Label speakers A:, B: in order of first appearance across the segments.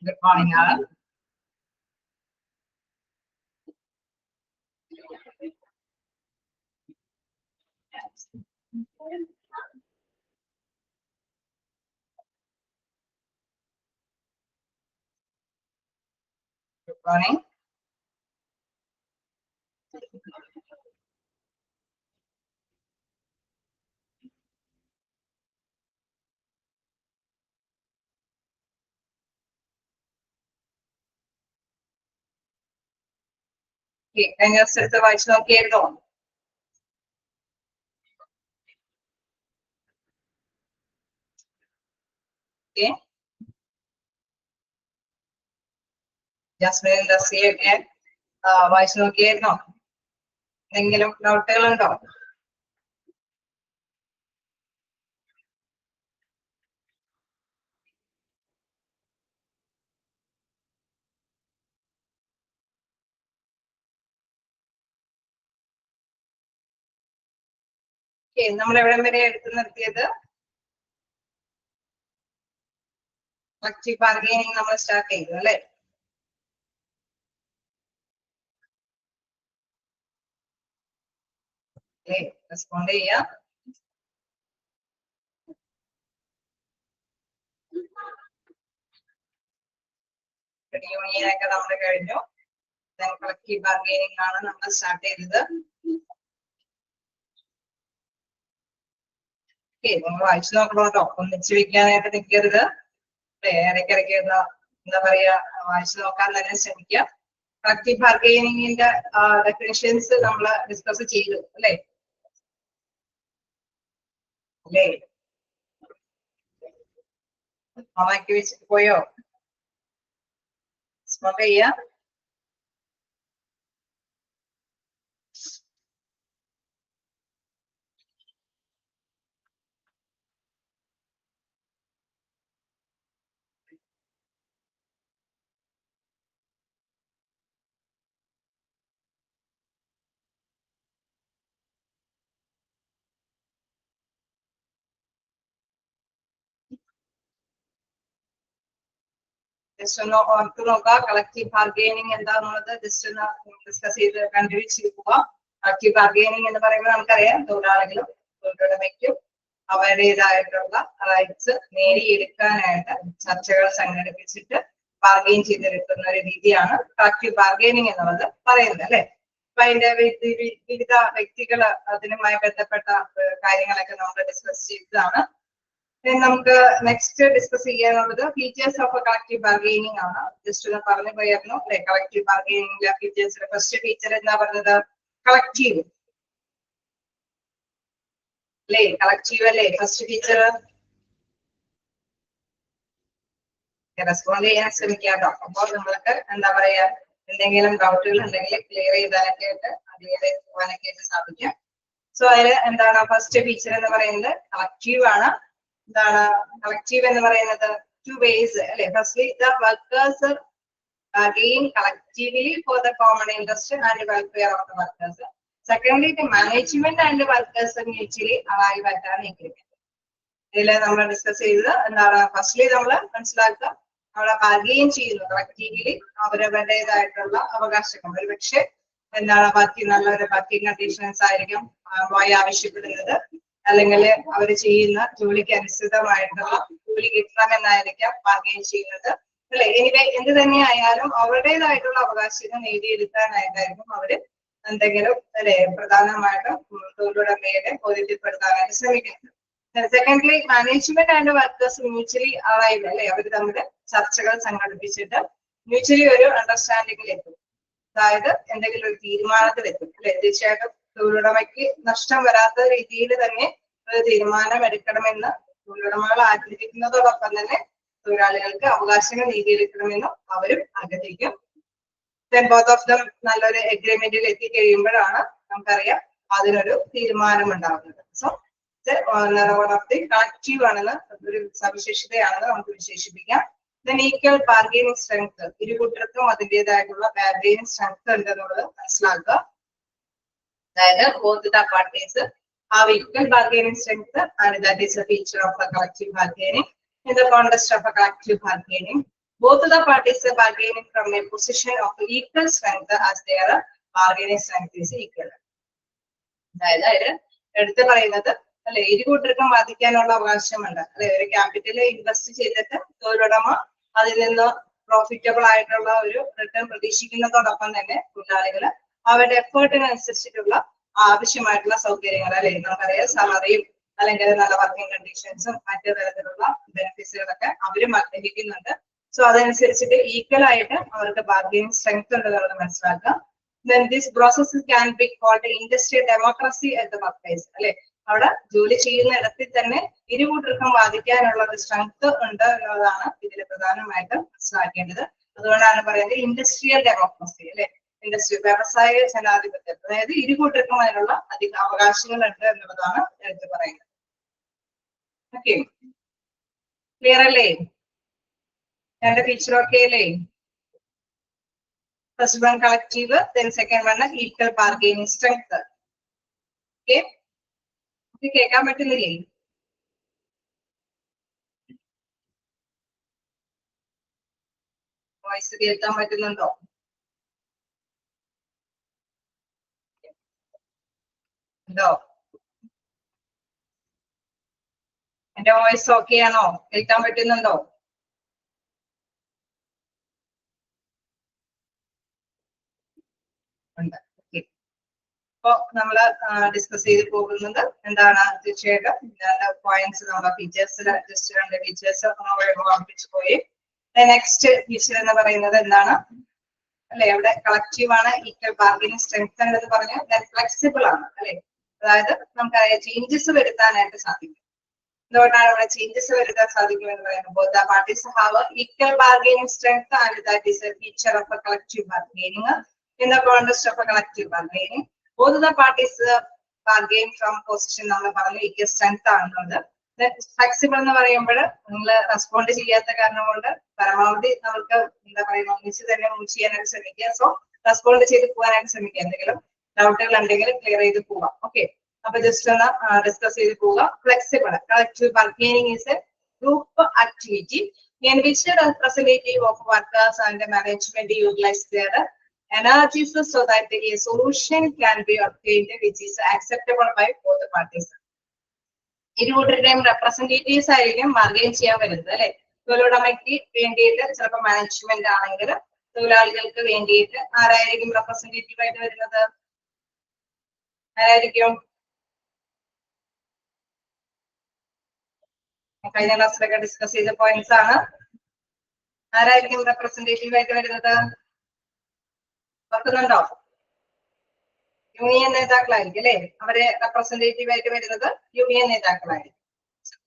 A: Good morning, all. Good morning. Okay, can you set the voice note here down? Okay. Jasmine, the same again. Voice note here now. എന്തെങ്കിലും ഡൗട്ടുകളുണ്ടോ? നമ്മൾ എവിടം വരെ എടുത്തു നിർത്തിയത്? Collective bargaining നമ്മൾ start ചെയ്തു അല്ലെ? റെസ്പോണ്ട് ചെയ്യാം. യൂണിയൻ ഒക്കെ നമ്മൾ കഴിഞ്ഞു. കളക്റ്റീവ് ബാർഗെയിനിങ് ആണ് നമ്മൾ സ്റ്റാർട്ട് ചെയ്തത്. നിങ്ങൾ വായിച്ചു നോക്കണം കേട്ടോ, ഒന്നിച്ച് വെക്കാനായിട്ട് നിൽക്കരുത്. ഇടയ്ക്കിടയ്ക്ക് എന്താ പറയാ, വായിച്ചു നോക്കാൻ തന്നെ ശ്രമിക്കുക. കളക്റ്റീവ് ബാർഗെയിനിങ്ങിന്റെ ഡെഫിനിഷൻസ് നമ്മൾ ഡിസ്കസ് ചെയ്തു അല്ലേ? മാറ്റി വെച്ചിട്ട് പോയോ? സ്പോട്ട് ചെയ്യാ. ജസ്റ്റ് ഒന്ന് ഓർത്ത് നോക്കുക, കളക്റ്റീവ് ബാർഗെയിനിങ് എന്താണെന്നുള്ളത് ജസ്റ്റ് ഒന്ന് ഡിസ്കസ് ചെയ്ത് കണ്ടിന്യൂ ചെയ്ത് പോവാം. കളക്റ്റീവ് ബാർഗെയിനിങ് എന്ന് പറയുമ്പോൾ നമുക്കറിയാം, തൊഴിലാളികളും തൊഴിലുടമയ്ക്കും അവരുടേതായിട്ടുള്ള റൈറ്റ്സ് നേടിയെടുക്കാനായിട്ട് ചർച്ചകൾ സംഘടിപ്പിച്ചിട്ട് ബാർഗെയിൻ ചെയ്തെടുക്കുന്ന ഒരു രീതിയാണ് കളക്റ്റീവ് ബാർഗെയിനിങ് എന്നുള്ളത് പറയുന്നത് അല്ലെ? അപ്പൊ അതിന്റെ വിവിധ വ്യക്തികൾ അതിനുമായി ബന്ധപ്പെട്ട കാര്യങ്ങളൊക്കെ നമ്മൾ ഡിസ്കസ് ചെയ്തതാണ്. നമുക്ക് നെക്സ്റ്റ് ഡിസ്കസ് ചെയ്യാനുള്ളത് ഫീച്ചേഴ്സ് ഓഫ് കളക്റ്റീവ് ബാർഗെയിനിങ് ആണ്. ജസ്റ്റ് ഒന്ന് പറഞ്ഞു പോയിരുന്നു അല്ലെ? കളക്റ്റീവ് ബാർഗെയിനിങ്ങിലെ ഫീച്ചേഴ്സിലെ ഫസ്റ്റ് ഫീച്ചർ എന്താ പറഞ്ഞത്? കളക്റ്റീവ് അല്ലേ? കളക്റ്റീവ് അല്ലേ ഫസ്റ്റ് ഫീച്ചർ? റെസ്പോണ്ട് ചെയ്യാൻ ശ്രമിക്കാട്ടോ. അപ്പോൾ നമ്മൾക്ക് എന്താ പറയാ, എന്തെങ്കിലും ഡൗട്ടുകൾ ഉണ്ടെങ്കിൽ ക്ലിയർ ചെയ്താനൊക്കെ ആയിട്ട് ക്ലിയർ പോകാനൊക്കെ ആയിട്ട് സാധിക്കും. സോ അതില് എന്താണ് ഫസ്റ്റ് ഫീച്ചർ എന്ന് പറയുന്നത്? കളക്റ്റീവ് ആണ്. എന്താണ് കളക്റ്റീവ് എന്ന് പറയുന്നത്? ടു വേസ് അല്ലെ? Firstly the workers gain collectively for the common interest and welfare of the workers. Secondly the management and workers mutually alive at an agreement. ഇതിൽ നമ്മൾ ഡിസ്കസ് ചെയ്തത് എന്താണ്? ഫസ്റ്റ്ലി നമ്മൾ മനസ്സിലാക്കുക, നമ്മളെ ബാർഗെയിൻ ചെയ്യുന്നു കളക്റ്റീവ്ലി അവരവരുടേതായിട്ടുള്ള അവകാശങ്ങൾ. ഒരു പക്ഷെ എന്താണ് നല്ലൊരു വർക്കിംഗ് കണ്ടീഷൻസ് ആയിരിക്കും എംപ്ലോയി ആവശ്യപ്പെടുന്നത്, അല്ലെങ്കിൽ അവർ ചെയ്യുന്ന ജോലിക്ക് അനുസൃതമായിട്ടുള്ള ജോലി കിട്ടണമെന്നായിരിക്കാം ബാർഗെയിൻ ചെയ്യുന്നത് അല്ലെ? എനിവേ എന്ത് തന്നെയായാലും അവരുടേതായിട്ടുള്ള അവകാശങ്ങൾ നേടിയെടുക്കാനായിട്ടായിരിക്കും അവര് എന്തെങ്കിലും അല്ലെ പ്രധാനമായിട്ടും തൊഴിലുടമയുടെ ബോധ്യപ്പെടുത്താനായിട്ട് ശ്രമിക്കുന്നത്. Secondly management and workers mutually alive അല്ലെ? അവർ തമ്മിൽ ചർച്ചകൾ സംഘടിപ്പിച്ചിട്ട് മ്യൂച്വലി ഒരു അണ്ടർസ്റ്റാൻഡിങ്ങിലെത്തും. അതായത് എന്തെങ്കിലും ഒരു തീരുമാനത്തിലെത്തും അല്ലെ? തീർച്ചയായിട്ടും തൊഴിലുടമയ്ക്ക് നഷ്ടം വരാത്ത രീതിയിൽ തന്നെ ഒരു തീരുമാനം എടുക്കണമെന്ന് തൊഴിലുടമകൾ ആഗ്രഹിക്കുന്നതോടൊപ്പം തന്നെ തൊഴിലാളികൾക്ക് അവകാശങ്ങൾ നേടിയെടുക്കണമെന്നും അവരും ആഗ്രഹിക്കും. ബോത്ത് ഓഫ് ദം നല്ലൊരു എഗ്രിമെന്റിൽ എത്തിക്കഴിയുമ്പോഴാണ് നമുക്കറിയാം അതിനൊരു തീരുമാനം ഉണ്ടാകുന്നത്. സോ കളക്റ്റീവ് ആണെന്ന് ഒരു സവിശേഷതയാണെന്ന് നമുക്ക് വിശേഷിപ്പിക്കാം. ഈക്വൽ ബാർഗെയിനിങ് സ്ട്രെങ്ത്, ഇരു കൂട്ടർക്കും അതിൻ്റെതായിട്ടുള്ള ബാർഗെയിനിങ് സ്ട്രെങ്ത് ഉണ്ടെന്നുള്ളത് മനസ്സിലാക്കുക. അതായത് both the parties have equal bargaining strength and that is a feature of a collective bargaining. In the context of a collective bargaining, both the parties are bargaining from a position of equal strength as their bargaining strength is equal. അതായത് എടുത്തു പറയുന്നത് അല്ലെ, ഇരുകൂട്ടർക്കും വാദിക്കാനുള്ള അവകാശമുണ്ട് അല്ലെ. ഒരു capital invest ചെയ്തിട്ട് തൊഴിലുടമ അതിൽ നിന്ന് പ്രോഫിറ്റബിൾ ആയിട്ടുള്ള ഒരു റിട്ടേൺ പ്രതീക്ഷിക്കുന്നതോടൊപ്പം തന്നെ തൊഴിലാളികൾ അവരുടെ എഫേർട്ടിനനുസരിച്ചിട്ടുള്ള ആവശ്യമായിട്ടുള്ള സൗകര്യങ്ങൾ അല്ലെ, നമുക്കറിയാം സാലറിയും അല്ലെങ്കിൽ നല്ല വർക്കിംഗ് കണ്ടീഷൻസും മറ്റു തരത്തിലുള്ള ബെനിഫിറ്റ്സുകളൊക്കെ അവരും ആഗ്രഹിക്കുന്നുണ്ട്. സോ അതനുസരിച്ചിട്ട് ഈക്വൽ ആയിട്ട് അവർക്ക് ബാർഗെയിനിങ് സ്ട്രെങ്ത് ഉണ്ടെന്നുള്ളത് മനസ്സിലാക്കുക. Then this process can be called industrial democracy at the workplace. അല്ലെ, അവിടെ ജോലി ചെയ്യുന്ന ഇടത്തിൽ തന്നെ ഇരുകൂട്ടർക്കും വാദിക്കാനുള്ള ഒരു സ്ട്രെങ്ത് ഉണ്ട് എന്നുള്ളതാണ് ഇതിൽ പ്രധാനമായിട്ട് മനസ്സിലാക്കേണ്ടത്. അതുകൊണ്ടാണ് പറയുന്നത് ഇൻഡസ്ട്രിയൽ ഡെമോക്രസി അല്ലെ, ഇൻഡസ്ട്രി വ്യവസായ ജനാധിപത്യം. അതായത് ഇരുകൂട്ടർക്കും അതിനുള്ള അധിക അവകാശങ്ങൾ ഉണ്ട് എന്നുള്ളതാണ് എടുത്ത് പറയുന്നത്. ഓക്കെ, ക്ലിയർ അല്ലേ? എന്റെ ഫീച്ചർ ഓക്കെ അല്ലേ? First one collective, then second one equal bargaining strength. Okay, കേൾക്കാൻ പറ്റുന്നില്ലേ? വോയിസ് കേൾക്കാൻ പറ്റുന്നുണ്ടോ? ഉണ്ടോ? എന്റെ വോയിസ് ഓക്കെ ആണോ? കേൾക്കാൻ പറ്റുന്നുണ്ടോ? അപ്പോ നമ്മള് ഡിസ്കസ് ചെയ്ത് പോകുന്നത് എന്താണ്, തീർച്ചയായിട്ടും പോയിന്റ്സ് നമ്മുടെ ഫീച്ചേഴ്സിൽ ജസ്റ്റ് രണ്ട് ഫീച്ചേഴ്സ് ഓർമ്മിച്ചു പോയി. നെക്സ്റ്റ് ഫീച്ചർ എന്ന് പറയുന്നത് എന്താണ് അല്ലെ, ഇവിടെ കളക്റ്റീവ് ആണ്, ഈക്വൽ ബാർഗൈനിങ് സ്ട്രെങ്ത് എന്ന് പറഞ്ഞു, ഫ്ലെക്സിബിൾ ആണ് അല്ലെ. അതായത് നമുക്കറിയാം ചേഞ്ചസ് വരുത്താനായിട്ട് സാധിക്കും. എന്തുകൊണ്ടാണ് ഇവിടെ ചേഞ്ചസ് വരുത്താൻ സാധിക്കും എന്ന് പറയുന്നത്? both the parties have equal bargaining strength and that is a feature of a collective bargaining. In the context of a collective bargaining, both the parties bargain from position നമ്മൾ പറഞ്ഞു equal strength ആണെന്നുണ്ട്. Flexible എന്ന് പറയുമ്പോൾ നിങ്ങൾ respond ചെയ്യാത്ത കാരണം കൊണ്ട് പരമാവധി നമുക്ക് എന്താ പറയുക ഒന്നിച്ച് തന്നെ മൂവ് ചെയ്യാനായിട്ട് ശ്രമിക്കുക. സോ റെസ്പോണ്ട് ചെയ്ത് പോകാനായിട്ട് ശ്രമിക്കുക. എന്തെങ്കിലും ഡൗട്ടുകൾ ഉണ്ടെങ്കിൽ ക്ലിയർ ചെയ്ത് പോവാം. ഓക്കെ, അപ്പൊ ജസ്റ്റ് ഒന്ന് ഡിസ്കസ് ചെയ്ത് പോവുക. Flexible collective bargaining is A group activity in which the representative of workers and management utilize their energies so that a solution can be obtained which is acceptable by both parties. ഇരുകൂട്ടരുടെയും representatives ആയിരിക്കും bargain ചെയ്യാൻ വരുന്നത് അല്ലെ. തൊഴിലുടമയ്ക്ക് വേണ്ടിയിട്ട് ചിലപ്പോൾ management ആണെങ്കിൽ തൊഴിലാളികൾക്ക് വേണ്ടിയിട്ട് ആരായിരിക്കും റെപ്രസെന്റേറ്റീവ് ആയിട്ട് വരുന്നത്? ആരായിരിക്കും? കഴിഞ്ഞ ക്ലാസ്സിലൊക്കെ ഡിസ്കസ് ചെയ്ത പോയിന്റ്സ് ആണ്. ആരായിരിക്കും റെപ്രസെന്റേറ്റീവ് ആയിട്ട് വരുന്നത്? ഓർക്കുന്നുണ്ടോ? യൂണിയൻ നേതാക്കളായിരിക്കും അല്ലെ. അവരെ റെപ്രസെന്റേറ്റീവ് ആയിട്ട് വരുന്നത് യൂണിയൻ നേതാക്കളായിരിക്കും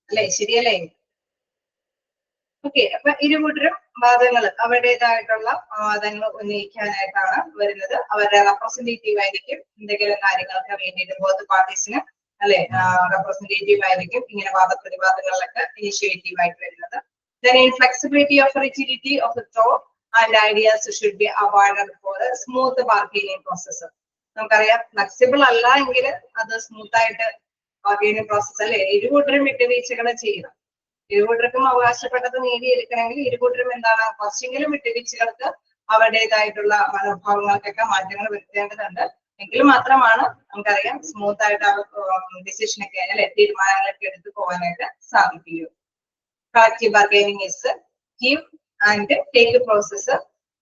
A: അല്ലെ. ശരിയല്ലേ? ഓക്കെ, അപ്പൊ ഇരുകൂട്ടരും വാദങ്ങൾ അവരുടേതായിട്ടുള്ള വാദങ്ങൾ ഉന്നയിക്കാനായിട്ടാണ് വരുന്നത്. അവരുടെ റെപ്രസെന്റേറ്റീവ് ആയിരിക്കും എന്തെങ്കിലും കാര്യങ്ങൾക്ക് വേണ്ടിയിട്ട് ബോത്ത് പാർട്ടീസിന് അല്ലെ റെപ്രസെന്റേറ്റീവ് ആയിരിക്കും ഇങ്ങനെ വാദപ്രതിവാദങ്ങളിലൊക്കെ ഇനിഷ്യേറ്റീവ് ആയിട്ട് വരുന്നത്. Then inflexibility of rigidity of the thought and ideas should be avoided for a smooth bargaining process. നമുക്കറിയാം ഫ്ലെക്സിബിൾ അല്ല എങ്കിൽ അത് സ്മൂത്ത് ആയിട്ട് ബാർഗൈനിങ് പ്രോസസ് അല്ലെ. ഇരുകൂട്ടരും വിട്ടുവീഴ്ചകൾ ചെയ്യണം. ഇരുകൂട്ടർക്കും അവകാശപ്പെട്ടത് നേടിയെടുക്കണമെങ്കിൽ ഇരുകൂട്ടരും എന്താണ് കുറച്ചെങ്കിലും വിട്ടുവീഴ്ചകൾക്ക് അവരുടേതായിട്ടുള്ള മനോഭാവങ്ങൾക്കൊക്കെ മാറ്റങ്ങൾ വരുത്തേണ്ടതുണ്ട്. എങ്കിൽ മാത്രമാണ് നമുക്കറിയാം സ്മൂത്ത് ആയിട്ട് ഡിസിഷനൊക്കെ അല്ലെ തീരുമാനങ്ങളൊക്കെ എടുത്ത് പോകാനായിട്ട് സാധിക്കുകയുള്ളൂ. Collective bargaining is a give and take process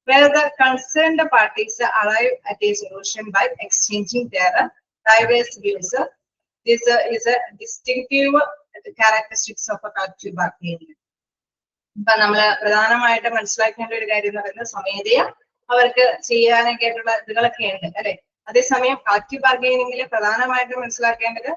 A: where the concerned parties arrive at a solution by exchanging their diverse views. This is a distinctive characteristics of a collective bargaining. ഇപ്പൊ നമ്മള് പ്രധാനമായിട്ട് മനസ്സിലാക്കേണ്ട ഒരു കാര്യം എന്ന് പറയുന്നത് സ്വമേധയ അവർക്ക് ചെയ്യാനൊക്കെ ആയിട്ടുള്ള ഇതുകളൊക്കെ ഉണ്ട് അല്ലെ. അതേസമയം കളക്റ്റീവ് ബാർഗൈനിങ്ങിൽ പ്രധാനമായിട്ട് മനസ്സിലാക്കേണ്ടത്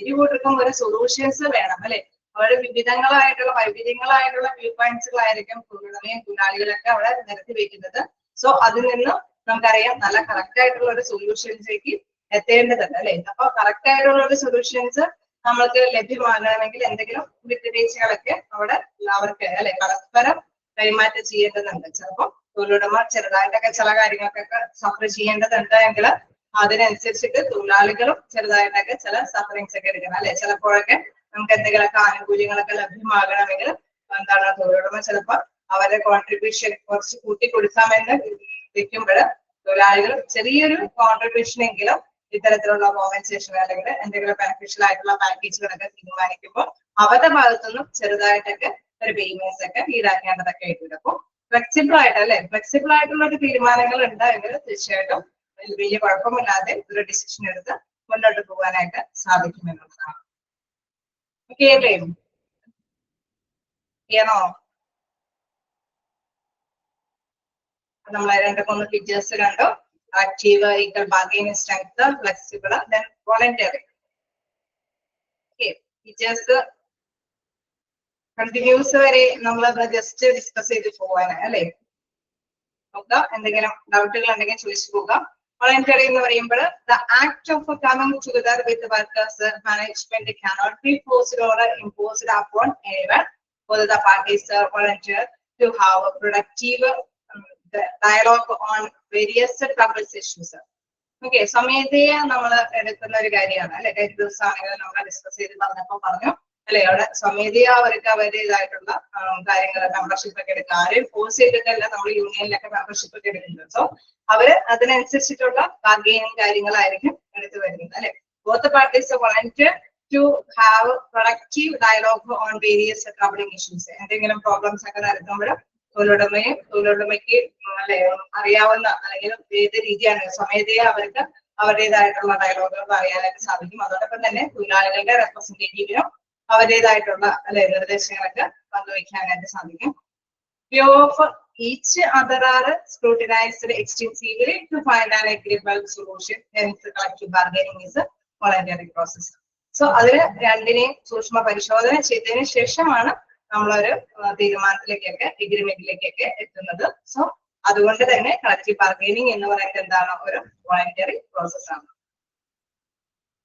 A: ഇരുകൂട്ടർക്കും ഒരു സൊല്യൂഷൻസ് വേണം അല്ലെ. അവരുടെ വിവിധങ്ങളായിട്ടുള്ള വൈവിധ്യങ്ങളായിട്ടുള്ള വ്യൂ പോയിന്റ്സുകളായിരിക്കും തൊഴിലുടമയും തൊഴിലാളികളൊക്കെ അവിടെ നിരത്തി വെക്കുന്നത്. സോ അതിൽ നിന്നും നമുക്കറിയാം നല്ല കറക്റ്റ് ആയിട്ടുള്ള ഒരു സൊല്യൂഷൻസിലേക്ക് എത്തേണ്ടതുണ്ട് അല്ലെ. അപ്പൊ കറക്റ്റ് ആയിട്ടുള്ള ഒരു സൊല്യൂഷൻസ് നമ്മൾക്ക് ലഭ്യമാകണമെങ്കിൽ എന്തെങ്കിലും വിട്ടുവീഴ്ചകളൊക്കെ അവിടെ അവർക്ക് അല്ലെ പരസ്പരം കൈമാറ്റം ചെയ്യേണ്ടതുണ്ട്. ചിലപ്പോൾ തൊഴിലുടമ ചെറുതായിട്ടൊക്കെ ചില കാര്യങ്ങൾക്കൊക്കെ സഫർ ചെയ്യേണ്ടതുണ്ട് എങ്കിൽ അതിനനുസരിച്ചിട്ട് തൊഴിലാളികളും ചെറുതായിട്ടൊക്കെ ചില സഫറിങ്സ് ഒക്കെ എടുക്കണം അല്ലെ. ചിലപ്പോഴൊക്കെ നമുക്ക് എന്തെങ്കിലുമൊക്കെ ആനുകൂല്യങ്ങളൊക്കെ ലഭ്യമാകണമെങ്കിൽ എന്താണ് തൊഴിലുടമ ചിലപ്പോൾ അവരുടെ കോൺട്രിബ്യൂഷൻ കുറച്ച് കൂട്ടി കൊടുക്കാമെന്ന് വെക്കുമ്പോൾ തൊഴിലാളികൾ ചെറിയൊരു കോൺട്രിബ്യൂഷൻ എങ്കിലും ഇത്തരത്തിലുള്ള കോമ്പൻസേഷൻ അല്ലെങ്കിൽ എന്തെങ്കിലും ബെനിഫിഷ്യൽ ആയിട്ടുള്ള പാക്കേജുകളൊക്കെ തീരുമാനിക്കുമ്പോൾ അവരുടെ ഭാഗത്തുനിന്നും ചെറുതായിട്ടൊക്കെ ഒരു പേയ്മെന്റ്സ് ഒക്കെ ഈടാക്കേണ്ടതൊക്കെ ആയിട്ടുണ്ട്. അപ്പോൾ ഫ്ലെക്സിബിൾ ആയിട്ട് അല്ലെ, ഫ്ലെക്സിബിൾ ആയിട്ടുള്ള ഒരു തീരുമാനങ്ങൾ ഉണ്ടായെങ്കിൽ തീർച്ചയായിട്ടും വലിയ കുഴപ്പമില്ലാതെ ഒരു ഡിസിഷൻ എടുത്ത് മുന്നോട്ട് പോകാനായിട്ട് സാധിക്കുമെന്നുള്ളതാണ്. ഓക്കെ അല്ലേ? ചെയ്യണോ? നമ്മൾ 2-3 ഫീച്ചേഴ്സ് കണ്ടു. Active, equal bargaining strength, flexible, then voluntary. Okay, features continuous വരെ നമ്മൾ ജസ്റ്റ് ഡിസ്കസ് ചെയ്ത് പോകാനാണ് അല്ലെ. നോക്കാം, എന്തെങ്കിലും ഡൗട്ടുകൾ ഉണ്ടെങ്കിൽ ചോദിച്ചു പോകാം. വോളണ്ടറി എന്ന് പറയുമ്പോൾ the act of coming together with workers management cannot be forced or imposed upon anyone. Both the parties are volunteer to have a productive dialogue on various troubles issues. Okay, സ്വമേധയ നമ്മൾ എടുക്കുന്ന ഒരു കാര്യമാണ് അല്ലെ. കഴിഞ്ഞ ദിവസമാണെങ്കിൽ നമ്മൾ ഡിസ്കസ് ചെയ്ത് പറഞ്ഞു അല്ലെ, അവിടെ സ്വമേധയ അവർക്ക് അവരുടേതായിട്ടുള്ള കാര്യങ്ങൾ മെമ്പർഷിപ്പ് ഒക്കെ എടുക്കുക. ആരെയും ഫോഴ്സ് ചെയ്തിട്ടല്ല നമ്മൾ യൂണിയനിലൊക്കെ മെമ്പർഷിപ്പ് ഒക്കെ എടുക്കുന്നത്. സോ അവര് അതിനനുസരിച്ചിട്ടുള്ള ബാർഗെയിനിങ് കാര്യങ്ങളായിരിക്കും എടുത്തു വരുന്നത് അല്ലെ. Both parties volunteer to have productive dialogue on various troubling issues. എന്തെങ്കിലും പ്രോബ്ലംസ് ഒക്കെ നടക്കുമ്പോൾ തൊഴിലുടമയ്ക്ക് അല്ലെ അറിയാവുന്ന അല്ലെങ്കിൽ ഏത് രീതിയാണ് സ്വമേധയ അവർക്ക് അവരുടേതായിട്ടുള്ള ഡയലോഗുകൾ പറയാനായിട്ട് സാധിക്കും. അതോടൊപ്പം തന്നെ തൊഴിലാളികളുടെ റെപ്രസെന്റേറ്റീവിനും അവരുടേതായിട്ടുള്ള അല്ലെ നിർദ്ദേശങ്ങളൊക്കെ പങ്കുവയ്ക്കാനായിട്ട് സാധിക്കും. Few of each other are scrutinized extensively to find an agreeable solution. Hence, collective bargaining is a voluntary process. So അതിന് രണ്ടിനെയും സൂക്ഷ്മ പരിശോധന ചെയ്തതിനു ശേഷമാണ് നമ്മളൊരു തീരുമാനത്തിലേക്കൊക്കെ എഗ്രിമെന്റിലേക്കൊക്കെ എത്തുന്നത്. സോ അതുകൊണ്ട് തന്നെ കളക്റ്റീവ് ബാർഗൈനിങ് എന്ന് പറയുന്നത് എന്താണ്? ഒരു വോളണ്ടറി പ്രോസസ് ആണ്.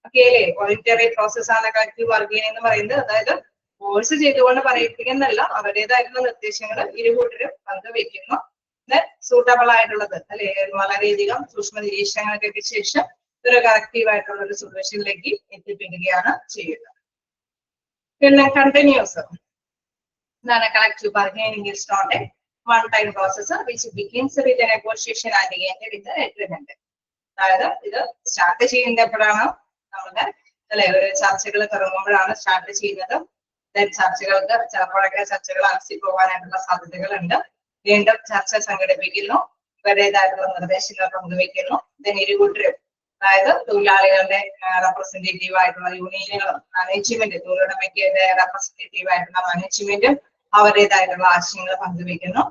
A: ഓക്കെ അല്ലേ? വോളണ്ടറി പ്രോസസ് ആണ് കളക്റ്റീവ് ബാർഗൈനിങ് എന്ന് പറയുന്നത്. അതായത് ഫോഴ്സ് ചെയ്തുകൊണ്ട് പറയിപ്പിക്കുന്നല്ല, അവരുടേതായിട്ടുള്ള നിർദ്ദേശങ്ങൾ ഇരുകൂട്ടരും പങ്കുവെക്കുന്നു. സൂട്ടബിൾ ആയിട്ടുള്ളത് അല്ലെ, വളരെയധികം സൂക്ഷ്മ നിരീക്ഷണങ്ങൾക്കൊക്കെ ശേഷം ഒരു കളക്റ്റീവ് ആയിട്ടുള്ള ഒരു സൊല്യൂഷനിലേക്ക് എത്തിപ്പിക്കുകയാണ് ചെയ്യുന്നത്. പിന്നെ കണ്ടിന്യൂസ് എന്താണ്? Collective bargaining is not a one time process which begins with negotiation and end with agreement. അതായത് ഇത് സ്റ്റാർട്ട് ചെയ്യുന്നപ്പോഴാണ് നമ്മുടെ അല്ലെ ഒരു ചർച്ചകൾ തുടങ്ങുമ്പോഴാണ് സ്റ്റാർട്ട് ചെയ്യുന്നത്. ചർച്ചകൾക്ക് ചിലപ്പോഴൊക്കെ ചർച്ചകൾ അലസി പോകാനായിട്ടുള്ള സാധ്യതകളുണ്ട്. വീണ്ടും ചർച്ച സംഘടിപ്പിക്കുന്നു, ഇവരുടേതായിട്ടുള്ള നിർദ്ദേശങ്ങൾ പങ്കുവയ്ക്കുന്നു. ഇരുകൂട്ടരും അതായത് തൊഴിലാളികളുടെ റെപ്രസെന്റേറ്റീവ് ആയിട്ടുള്ള യൂണിയനുകളും മാനേജ്മെന്റ് തൊഴിലുടമയ്ക്ക് റെപ്രസെന്റേറ്റീവ് ആയിട്ടുള്ള മാനേജ്മെന്റും അവരുടേതായിട്ടുള്ള ആശയങ്ങൾ പങ്കുവയ്ക്കുന്നു.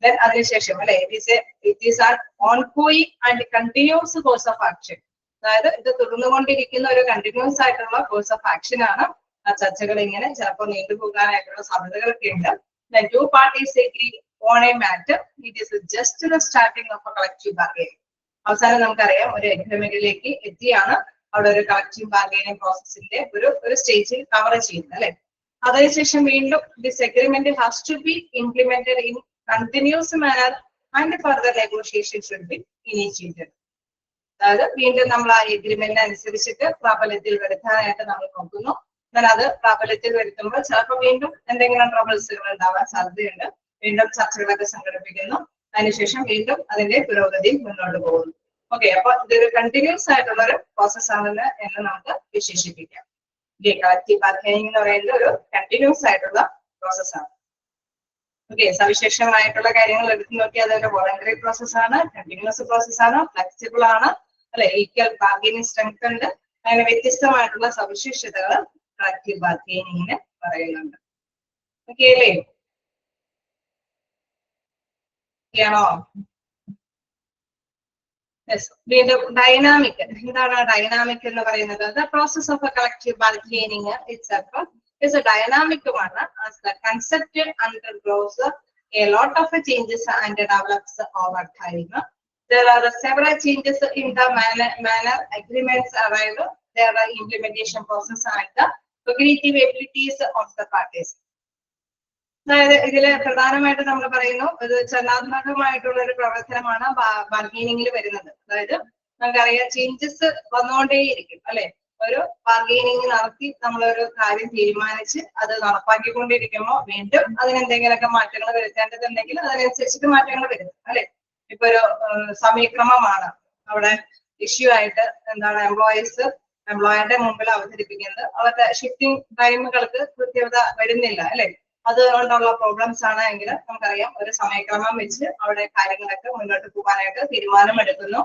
A: ദെൻ അതിനുശേഷം അല്ലെ it is an ongoing and continuous course of action. അതായത് ഇത് തുടർന്നുകൊണ്ടിരിക്കുന്ന ഒരു കണ്ടിന്യൂസ് ആയിട്ടുള്ള കോഴ്സ് ഓഫ് ആക്ഷൻ ആണ്. ആ ചർച്ചകൾ ഇങ്ങനെ ചിലപ്പോൾ നീണ്ടുപോകാനായിട്ടുള്ള സാധ്യതകളൊക്കെ ഉണ്ട്. Then two parties agree on a matter. It is just the starting of a collective bargaining. അവസാനം നമുക്കറിയാം ഒരു എഗ്രിമെന്റിലേക്ക് എത്തിയാണ് അവിടെ ഒരു കളക്റ്റീവ് ബാർഗൈനിങ് പ്രോസസ്സിന്റെ ഒരു സ്റ്റേജിൽ കവർ ചെയ്യുന്നത് അല്ലെ. അതിനുശേഷം വീണ്ടും this agreement has to be implemented in continues manner and further negotiation should be initiated. അതായത് വീണ്ടും നമ്മൾ ആ എഗ്രിമെന്റ് അനുസരിച്ചിട്ട് പ്രാബല്യത്തിൽ വരുത്താനായിട്ട് നമ്മൾ നോക്കുന്നു. എന്നാൽ അത് പ്രാബല്യത്തിൽ വരുത്തുമ്പോൾ ചിലപ്പോൾ വീണ്ടും എന്തെങ്കിലും ട്രബിൾസുകൾ ഉണ്ടാവാൻ സാധ്യതയുണ്ട്. വീണ്ടും ചർച്ചകളൊക്കെ സംഘടിപ്പിക്കുന്നു. അതിനുശേഷം വീണ്ടും അതിന്റെ പുരോഗതി മുന്നോട്ട് പോകുന്നു. ഓക്കെ, അപ്പൊ ഇതൊരു കണ്ടിന്യൂസ് ആയിട്ടുള്ള ഒരു പ്രോസസ് ആണെന്ന് നമുക്ക് വിശേഷിപ്പിക്കാം. കളക്റ്റീവ് ബാർഗൈനിങ് എന്ന് പറയുന്നത് ഒരു കണ്ടിന്യൂസ് ആയിട്ടുള്ള പ്രോസസ് ആണ്. ഓക്കെ, സവിശേഷങ്ങളായിട്ടുള്ള കാര്യങ്ങൾ എടുത്തു നോക്കിയാൽ അതൊരു വോളണ്ടറി പ്രോസസ് ആണ്, കണ്ടിന്യൂസ് പ്രോസസ് ആണ്, ഫ്ലെക്സിബിൾ ആണ് അല്ലെ, ഈക്വൽ ബാർഗൈനിങ് സ്ട്രെങ്ത് ഉണ്ട്. അങ്ങനെ വ്യത്യസ്തമായിട്ടുള്ള സവിശേഷതകൾ കളക്റ്റീവ് ബാർഗൈനിങ്ങിന് പറയുന്നുണ്ട്. ഓക്കെ അല്ലേ? ണോ? വീണ്ടും ഡൈനാമിക്. എന്താണ് ഡൈനാമിക് എന്ന് പറയുന്നത്? The process of collective bargaining itself is a dynamic one as the concept undergoes a lot of changes and develops over time. There are several changes in the manner agreements arrive, there are implementation process and the cognitive abilities of the parties. അതായത് ഇതില് പ്രധാനമായിട്ട് നമ്മൾ പറയുന്നു ഇത് ചലനാത്മകമായിട്ടുള്ള ഒരു പ്രവർത്തനമാണ് ബാർഗൈനിങ്ങിൽ വരുന്നത്. അതായത് നമുക്കറിയാം ചേഞ്ചസ് വന്നുകൊണ്ടേയിരിക്കും അല്ലെ. ഒരു ബാർഗെയിനിങ് നടത്തി നമ്മളൊരു കാര്യം തീരുമാനിച്ച് അത് നടപ്പാക്കിക്കൊണ്ടിരിക്കുമ്പോൾ വീണ്ടും അതിനെന്തെങ്കിലുമൊക്കെ മാറ്റങ്ങൾ വരുത്തേണ്ടതുണ്ടെങ്കിൽ അതിനനുസരിച്ചിട്ട് മാറ്റങ്ങൾ വരും അല്ലെ. ഇപ്പൊ ഒരു സമയക്രമമാണ് അവിടെ ഇഷ്യൂ ആയിട്ട് എന്താണ് എംപ്ലോയറുടെ മുമ്പിൽ അവതരിപ്പിക്കുന്നത്. അവരുടെ ഷിഫ്റ്റിംഗ് ടൈമുകൾക്ക് കൃത്യത വരുന്നില്ല അല്ലെ. അതുകൊണ്ടുള്ള പ്രോബ്ലംസ് ആണ് എങ്കിൽ നമുക്കറിയാം ഒരു സമയക്രമം വെച്ച് അവിടെ കാര്യങ്ങളൊക്കെ മുന്നോട്ട് പോകാനായിട്ട് തീരുമാനമെടുക്കുന്നു.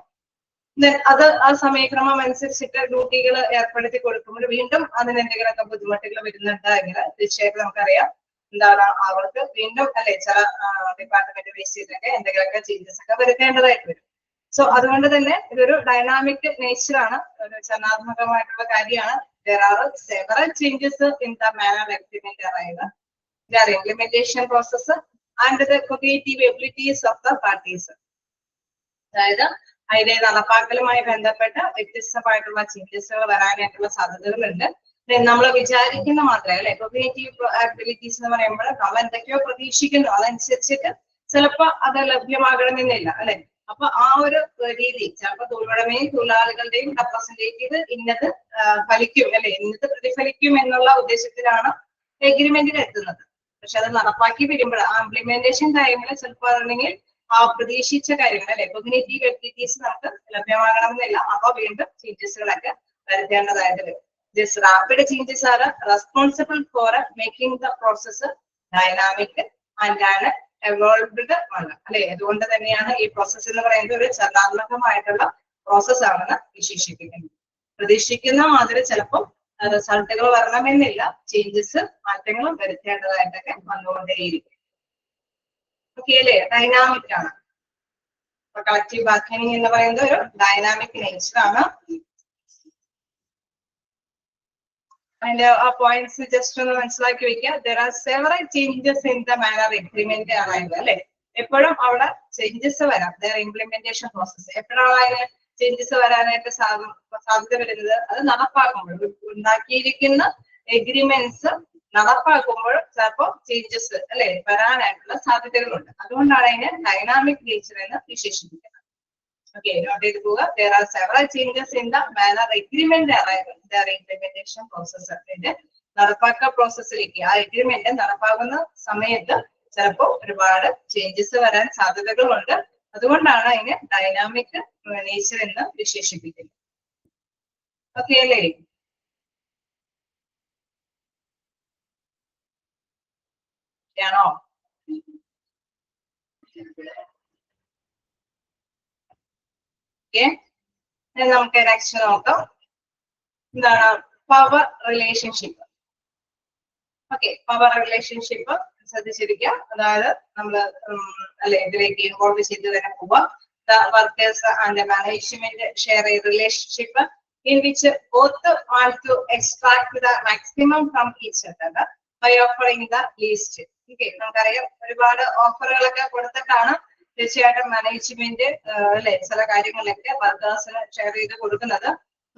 A: അത് ആ സമയക്രമം അനുസരിച്ചിട്ട് ഡ്യൂട്ടികൾ ഏർപ്പെടുത്തി കൊടുക്കുമ്പോൾ വീണ്ടും അതിന് എന്തെങ്കിലുമൊക്കെ ബുദ്ധിമുട്ടുകൾ വരുന്നുണ്ട് എങ്കിൽ തീർച്ചയായിട്ടും നമുക്കറിയാം എന്താണ് അവർക്ക് വീണ്ടും അല്ലെ ചില ഡിപ്പാർട്ട്മെന്റ് ബേസ് ചെയ്തൊക്കെ എന്തെങ്കിലുമൊക്കെ ചേഞ്ചസ് ഒക്കെ വരുത്തേണ്ടതായിട്ട് വരും. സോ അതുകൊണ്ട് തന്നെ ഇതൊരു ഡൈനാമിക് നേച്ചറാണ്, ഒരു ചലനാത്മകമായിട്ടുള്ള കാര്യമാണ്. There are several changes in the manner agreement arrival, their implementation process and the cognitive abilities of the parties. അതായത് അതിന്റെ നടപ്പാക്കലുമായി ബന്ധപ്പെട്ട വ്യത്യസ്തമായിട്ടുള്ള ചേഞ്ചസുകൾ വരാനായിട്ടുള്ള സാധ്യതകളുണ്ട്. നമ്മൾ വിചാരിക്കുന്ന മാത്രമേ അല്ലെ കോഗ്നിറ്റീവ് ആക്ടിവിറ്റീസ് എന്ന് പറയുമ്പോൾ നമ്മൾ എന്തൊക്കെയോ പ്രതീക്ഷിക്കുന്നു അതനുസരിച്ചിട്ട് ചിലപ്പോൾ അത് ലഭ്യമാകണമെന്നില്ല അല്ലെ. അപ്പൊ ആ ഒരു രീതി ചിലപ്പോൾ തൊഴിലുടമയും തൊഴിലാളികളുടെയും റെപ്രസെന്റേറ്റീവ് ഇന്നത് ഫലിക്കും അല്ലെ, ഇന്നത് പ്രതിഫലിക്കും എന്നുള്ള ഉദ്ദേശത്തിലാണ് എഗ്രിമെന്റിൽ എത്തുന്നത്. പക്ഷെ അത് നടപ്പാക്കി വരുമ്പോൾ ആ ഇംപ്ലിമെന്റേഷൻ ടൈമിൽ ചിലപ്പോൾ അല്ലെങ്കിൽ ആ പ്രതീക്ഷിച്ച കാര്യങ്ങൾ അല്ലെ കോഗ്നിറ്റീവ് ആക്ടിവിറ്റീസ് നമുക്ക് ലഭ്യമാകണമെന്നില്ല. അപ്പൊ വീണ്ടും ചേഞ്ചസുകളൊക്കെ വരുത്തേണ്ടതായിട്ട് വരും. This rapid changes are responsible for making the process dynamic and evolved ആണ് അല്ലെ. അതുകൊണ്ട് തന്നെയാണ് ഈ പ്രോസസ് എന്ന് പറയുന്നത് ഒരു ചലനാത്മകമായിട്ടുള്ള പ്രോസസ് ആണെന്ന് വിശേഷിപ്പിക്കുന്നത്. പ്രതീക്ഷിക്കുന്ന മാതിരി ചിലപ്പോൾ റിസൾട്ടുകൾ വരണമെന്നില്ല, ചേഞ്ചസ് മാറ്റങ്ങളും വരുത്തേണ്ടതായിട്ടൊക്കെ വന്നുകൊണ്ടേയിരിക്കും. ഓക്കെ അല്ലേ, ഡൈനാമിക് ആണ്. അപ്പൊ കളക്റ്റീവ് ബാർഗൈനിങ് എന്ന് പറയുന്നത് ഒരു ഡൈനാമിക് നേച്ചർ ആണ്. അതിന്റെ ആ പോയിന്റ്സ് ജസ്റ്റ് ഒന്ന് മനസ്സിലാക്കി വെക്കുക. there are several changes in the manner agreement arrival അല്ലെ. എപ്പോഴും അവിടെ ചേഞ്ചസ് വരാം, their implementation process. എപ്പോഴാണ് അതിന് ചേഞ്ചസ് വരാനായിട്ട് സാധ്യത വരുന്നത്? അത് നടപ്പാക്കുമ്പോൾ ഉണ്ടാക്കിയിരിക്കുന്ന എഗ്രിമെന്റ്സ് നടപ്പാക്കുമ്പോൾ ചിലപ്പോൾ ചേഞ്ചസ് അല്ലെ വരാനായിട്ടുള്ള സാധ്യതകളുണ്ട്. അതുകൊണ്ടാണ് അതിനെ ഡൈനാമിക് നേച്ചർ എന്ന് വിശേഷിപ്പിക്കുന്നത്. ഓക്കെ, നോട്ട് ചെയ്ത് പോവുക. there are several changes in the manner agreement arrival, their implementation process. അതിന്റെ നടപ്പാക്ക പ്രോസസ്സിലേക്ക് ആ എഗ്രിമെന്റ് നടപ്പാകുന്ന സമയത്ത് ചിലപ്പോൾ ഒരുപാട് ചേഞ്ചസ് വരാൻ സാധ്യതകളുണ്ട്. അതുകൊണ്ടാണ് അതിനെ ഡൈനാമിക് നേച്ചർ എന്ന് വിശേഷിപ്പിക്കുന്നത്. ഓക്കെ അല്ലേ? ആണോ? നമുക്ക് നെക്സ്റ്റ് നോക്കാം. എന്താണ് power relationship? Okay, power relationship ശ്രദ്ധിച്ചിരിക്കുക. അതായത് നമ്മള് അല്ലെ ഇതിലേക്ക് ഇൻവോൾവ് ചെയ്ത് തന്നെ പോവാം. The workers and the management share a relationship in which both want to extract the maximum from each other by offering the least. Okay, നമുക്കറിയാം ഒരുപാട് ഓഫറുകളൊക്കെ കൊടുത്തിട്ടാണ് തീർച്ചയായിട്ടും മാനേജ്മെന്റ് അല്ലെ ചില കാര്യങ്ങളൊക്കെ വർക്കേഴ്സിന് ഷെയർ ചെയ്ത് കൊടുക്കുന്നത്.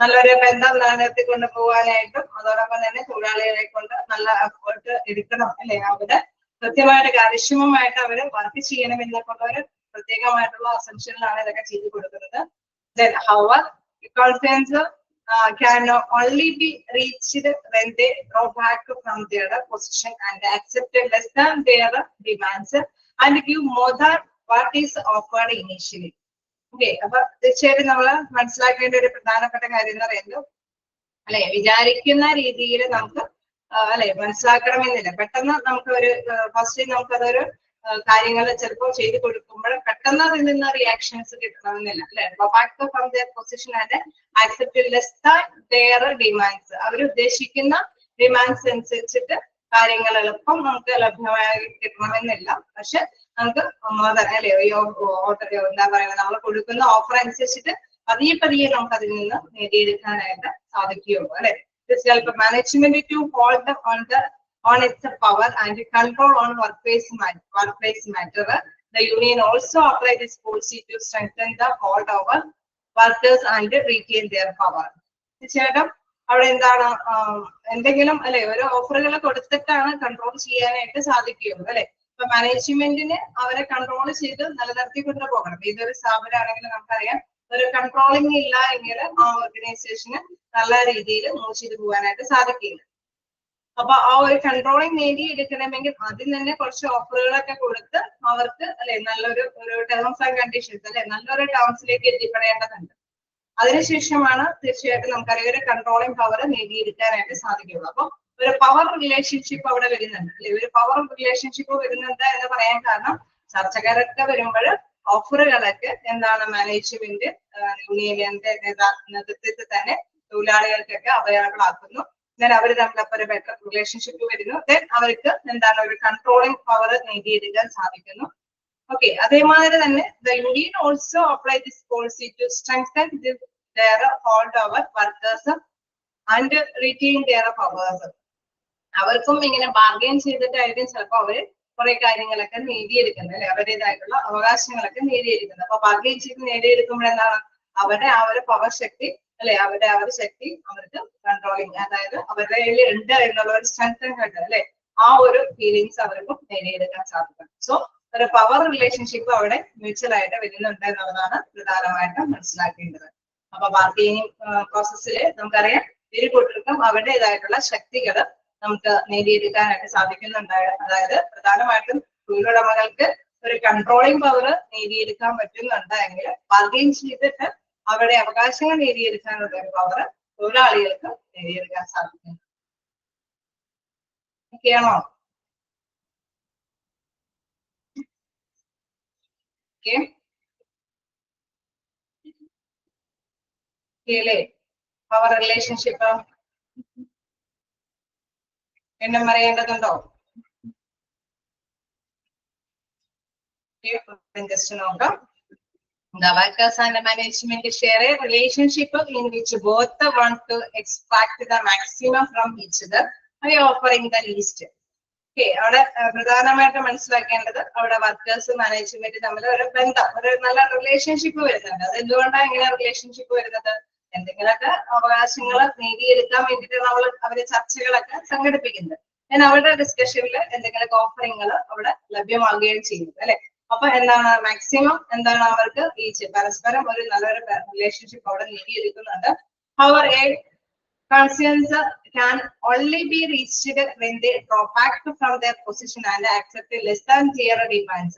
A: നല്ലൊരു ബന്ധം നിലനിർത്തി കൊണ്ടുപോകാനായിട്ടും അതോടൊപ്പം തന്നെ തൊഴിലാളികളെ കൊണ്ട് നല്ല എഫേർട്ട് എടുക്കണം അല്ലെ. അവര് കൃത്യമായിട്ട് കാര്യക്ഷമമായിട്ട് അവര് വർക്ക് ചെയ്യണം എന്നൊക്കെയുള്ള ഒരു പ്രത്യേകമായിട്ടുള്ള അസംഷനിലാണ് ഇതൊക്കെ ചെയ്തു കൊടുക്കുന്നത്. Then however, concerns can only be reached when they draw back from their position and accept less than their demands and give more than what is offered initially. Okay, അപ്പൊ തീർച്ചയായിട്ടും നമ്മൾ മനസ്സിലാക്കേണ്ട ഒരു പ്രധാനപ്പെട്ട കാര്യം എന്ന് പറയുന്നത് അല്ലെ വിചാരിക്കുന്ന രീതിയിൽ നമുക്ക് അല്ലെ മനസ്സിലാക്കണമെന്നില്ല. പെട്ടെന്ന് നമുക്ക് ഒരു ഫസ്റ്റ് നമുക്കതൊരു കാര്യങ്ങൾ ചിലപ്പോൾ ചെയ്തു കൊടുക്കുമ്പോൾ പെട്ടെന്ന് അതിൽ നിന്ന് റിയാക്ഷൻസ് കിട്ടണമെന്നില്ല അല്ലെ. Back from their position and accept less than their demands. അവർ ഉദ്ദേശിക്കുന്ന ഡിമാൻഡ്സ് അനുസരിച്ചിട്ട് കാര്യങ്ങൾ എളുപ്പം നമുക്ക് ലഭ്യമായി കിട്ടണമെന്നില്ല. പക്ഷെ നമുക്ക് അല്ലെ എന്താ പറയുക നമ്മൾ കൊടുക്കുന്ന ഓഫർ അനുസരിച്ചിട്ട് പതിയെ പതിയെ നമുക്ക് അതിൽ നിന്ന് നേടിയെടുക്കാനായിട്ട് സാധിക്കുകയുള്ളൂ അല്ലെ. This help management to hold on its power and control on workplace matter. The union also apply this policy to strengthen the hold over workers and retain their power. തീർച്ചയായിട്ടും അവിടെ എന്താണ് എന്തെങ്കിലും അല്ലെ ഒരു ഓഫറുകൾ കൊടുത്തിട്ടാണ് കൺട്രോൾ ചെയ്യാനായിട്ട് സാധിക്കുകയുള്ളൂ അല്ലെ. ഇപ്പൊ മാനേജ്മെന്റിന് അവരെ കൺട്രോൾ ചെയ്ത് നിലനിർത്തിക്കൊണ്ട് പോകണം. ഇതൊരു സ്ഥാപനമാണെങ്കിൽ നമുക്കറിയാം ഒരു കൺട്രോളിംഗ് ഇല്ല എങ്കിൽ ആ ഓർഗനൈസേഷന് നല്ല രീതിയിൽ മൂവ് ചെയ്ത് പോകാനായിട്ട് സാധിക്കില്ല. അപ്പൊ ആ ഒരു കൺട്രോളിങ് നേടിയെടുക്കണമെങ്കിൽ ആദ്യം തന്നെ കുറച്ച് ഓഫറുകളൊക്കെ കൊടുത്ത് അവർക്ക് അല്ലെ നല്ലൊരു ടേംസ് ആൻഡ് കണ്ടീഷൻസ് അല്ലെ നല്ലൊരു ടേംസിലേക്ക് എത്തിപ്പെടേണ്ടതുണ്ട്. അതിനുശേഷമാണ് തീർച്ചയായിട്ടും നമുക്കറിയാം ഒരു കൺട്രോളിങ് പവർ നേടിയെടുക്കാനായിട്ട് സാധിക്കുള്ളൂ. അപ്പൊ ഒരു പവർ റിലേഷൻഷിപ്പ് അവിടെ വരുന്നുണ്ട് അല്ലെ. ഒരു പവർ റിലേഷൻഷിപ്പ് വരുന്നുണ്ട് എന്ന് പറയാൻ കാരണം ചർച്ചക്കാരൊക്കെ വരുമ്പോൾ ഓഫറുകളൊക്കെ എന്താണ് മാനേജ്മെന്റ് യൂണിയന്റെ നേതൃത്വത്തിൽ തന്നെ തൊഴിലാളികൾക്കൊക്കെ അവൈലബിൾ ആക്കുന്നു. ദെൻ അവർ തമ്മിലൊപ്പം ഒരു ബെറ്റർ റിലേഷൻഷിപ്പ് വരുന്നു. ദെൻ അവർക്ക് എന്താണ് ഒരു കൺട്രോളിംഗ് പവർ നേടിയെടുക്കാൻ സാധിക്കുന്നു. ഓക്കെ, അതേമാതിരി തന്നെ the union also apply this policy to strengthen their hold over workers and retain their powers. അവർക്കും ഇങ്ങനെ ബാർഗെയിൻ ചെയ്തിട്ടായിരിക്കും ചിലപ്പോൾ അവര് കുറെ കാര്യങ്ങളൊക്കെ നേടിയെടുക്കുന്നത് അല്ലെ, അവരുടേതായിട്ടുള്ള അവകാശങ്ങളൊക്കെ നേടിയെടുക്കുന്നത്. അപ്പൊ ബാർഗെയിൻ ചെയ്ത് നേടിയെടുക്കുമ്പോൾ എന്താണ് അവരുടെ ആ ഒരു പവർ ശക്തി അല്ലെ, അവരുടെ ആ ഒരു ശക്തി അവർക്ക് കൺട്രോളിങ്, അതായത് അവരുടെ കയ്യിൽ ഉണ്ട് എന്നുള്ള ഒരു സ്ട്രെങ്തൻ കണ്ട് അല്ലെ, ആ ഒരു ഫീലിങ്സ് അവർക്കും നേടിയെടുക്കാൻ സാധിക്കും. സോ ഒരു പവർ റിലേഷൻഷിപ്പ് അവിടെ മ്യൂച്വൽ ആയിട്ട് വരുന്നുണ്ട് എന്നുള്ളതാണ് പ്രധാനമായിട്ടും മനസ്സിലാക്കേണ്ടത്. അപ്പൊ ബാർഗെയിനിങ് പ്രോസസ്സിൽ നമുക്കറിയാം ഇരു കൂട്ടർക്കും അവരുടേതായിട്ടുള്ള ശക്തികൾ നമുക്ക് നേടിയെടുക്കാനായിട്ട് സാധിക്കുന്നുണ്ട്. അതായത് പ്രധാനമായിട്ടും തൊഴിലുടമകൾക്ക് ഒരു കൺട്രോളിംഗ് പവർ നേടിയെടുക്കാൻ പറ്റുന്നുണ്ട് എങ്കിൽ ബാർഗെയിൻ ചെയ്തിട്ട് അവരുടെ അവകാശങ്ങൾ നേടിയെടുക്കാനുള്ള ഒരു പവർ തൊഴിലാളികൾക്ക് നേടിയെടുക്കാൻ സാധിക്കും. ഓക്കെയാണോ? ഓക്കെ അല്ലേ പവർ റിലേഷൻഷിപ്പ് എന്നും പറയേണ്ടതുണ്ടോ? ജസ്റ്റ് നോക്കാം. The workers and the management share a relationship in which both want to extract the maximum from each other by offering the least. Okay, അവിടെ പ്രധാനമായിട്ട് മനസ്സിലാക്കേണ്ടത് അവിടെ വർക്കേഴ്സ് മാനേജ്മെന്റ് തമ്മിൽ ഒരു ബന്ധം, ഒരു നല്ല റിലേഷൻഷിപ്പ് വരുന്നുണ്ട്. അത് എന്തുകൊണ്ടാണ് ഇങ്ങനെ റിലേഷൻഷിപ്പ് വരുന്നത്? എന്തെങ്കിലുമൊക്കെ അവകാശങ്ങൾ നേടിയെടുക്കാൻ വേണ്ടിയിട്ട് നമ്മൾ അവര് ചർച്ചകളൊക്കെ സംഘടിപ്പിക്കുന്നത്. ഞാൻ അവരുടെ ഡിസ്കഷനിൽ എന്തെങ്കിലുമൊക്കെ ഓഫറിങ്ങൾ അവിടെ ലഭ്യമാകുകയും ചെയ്യുന്നത് അല്ലെ. അപ്പൊ എന്താണ് മാക്സിമം എന്താണ് അവർക്ക് ഈ പരസ്പരം ഒരു നല്ലൊരു റിലേഷൻഷിപ്പ് അവിടെ നേടിയെടുക്കുന്നുണ്ട്. അവർ conscience can only be reached when they draw back from their position and accept less than their demands.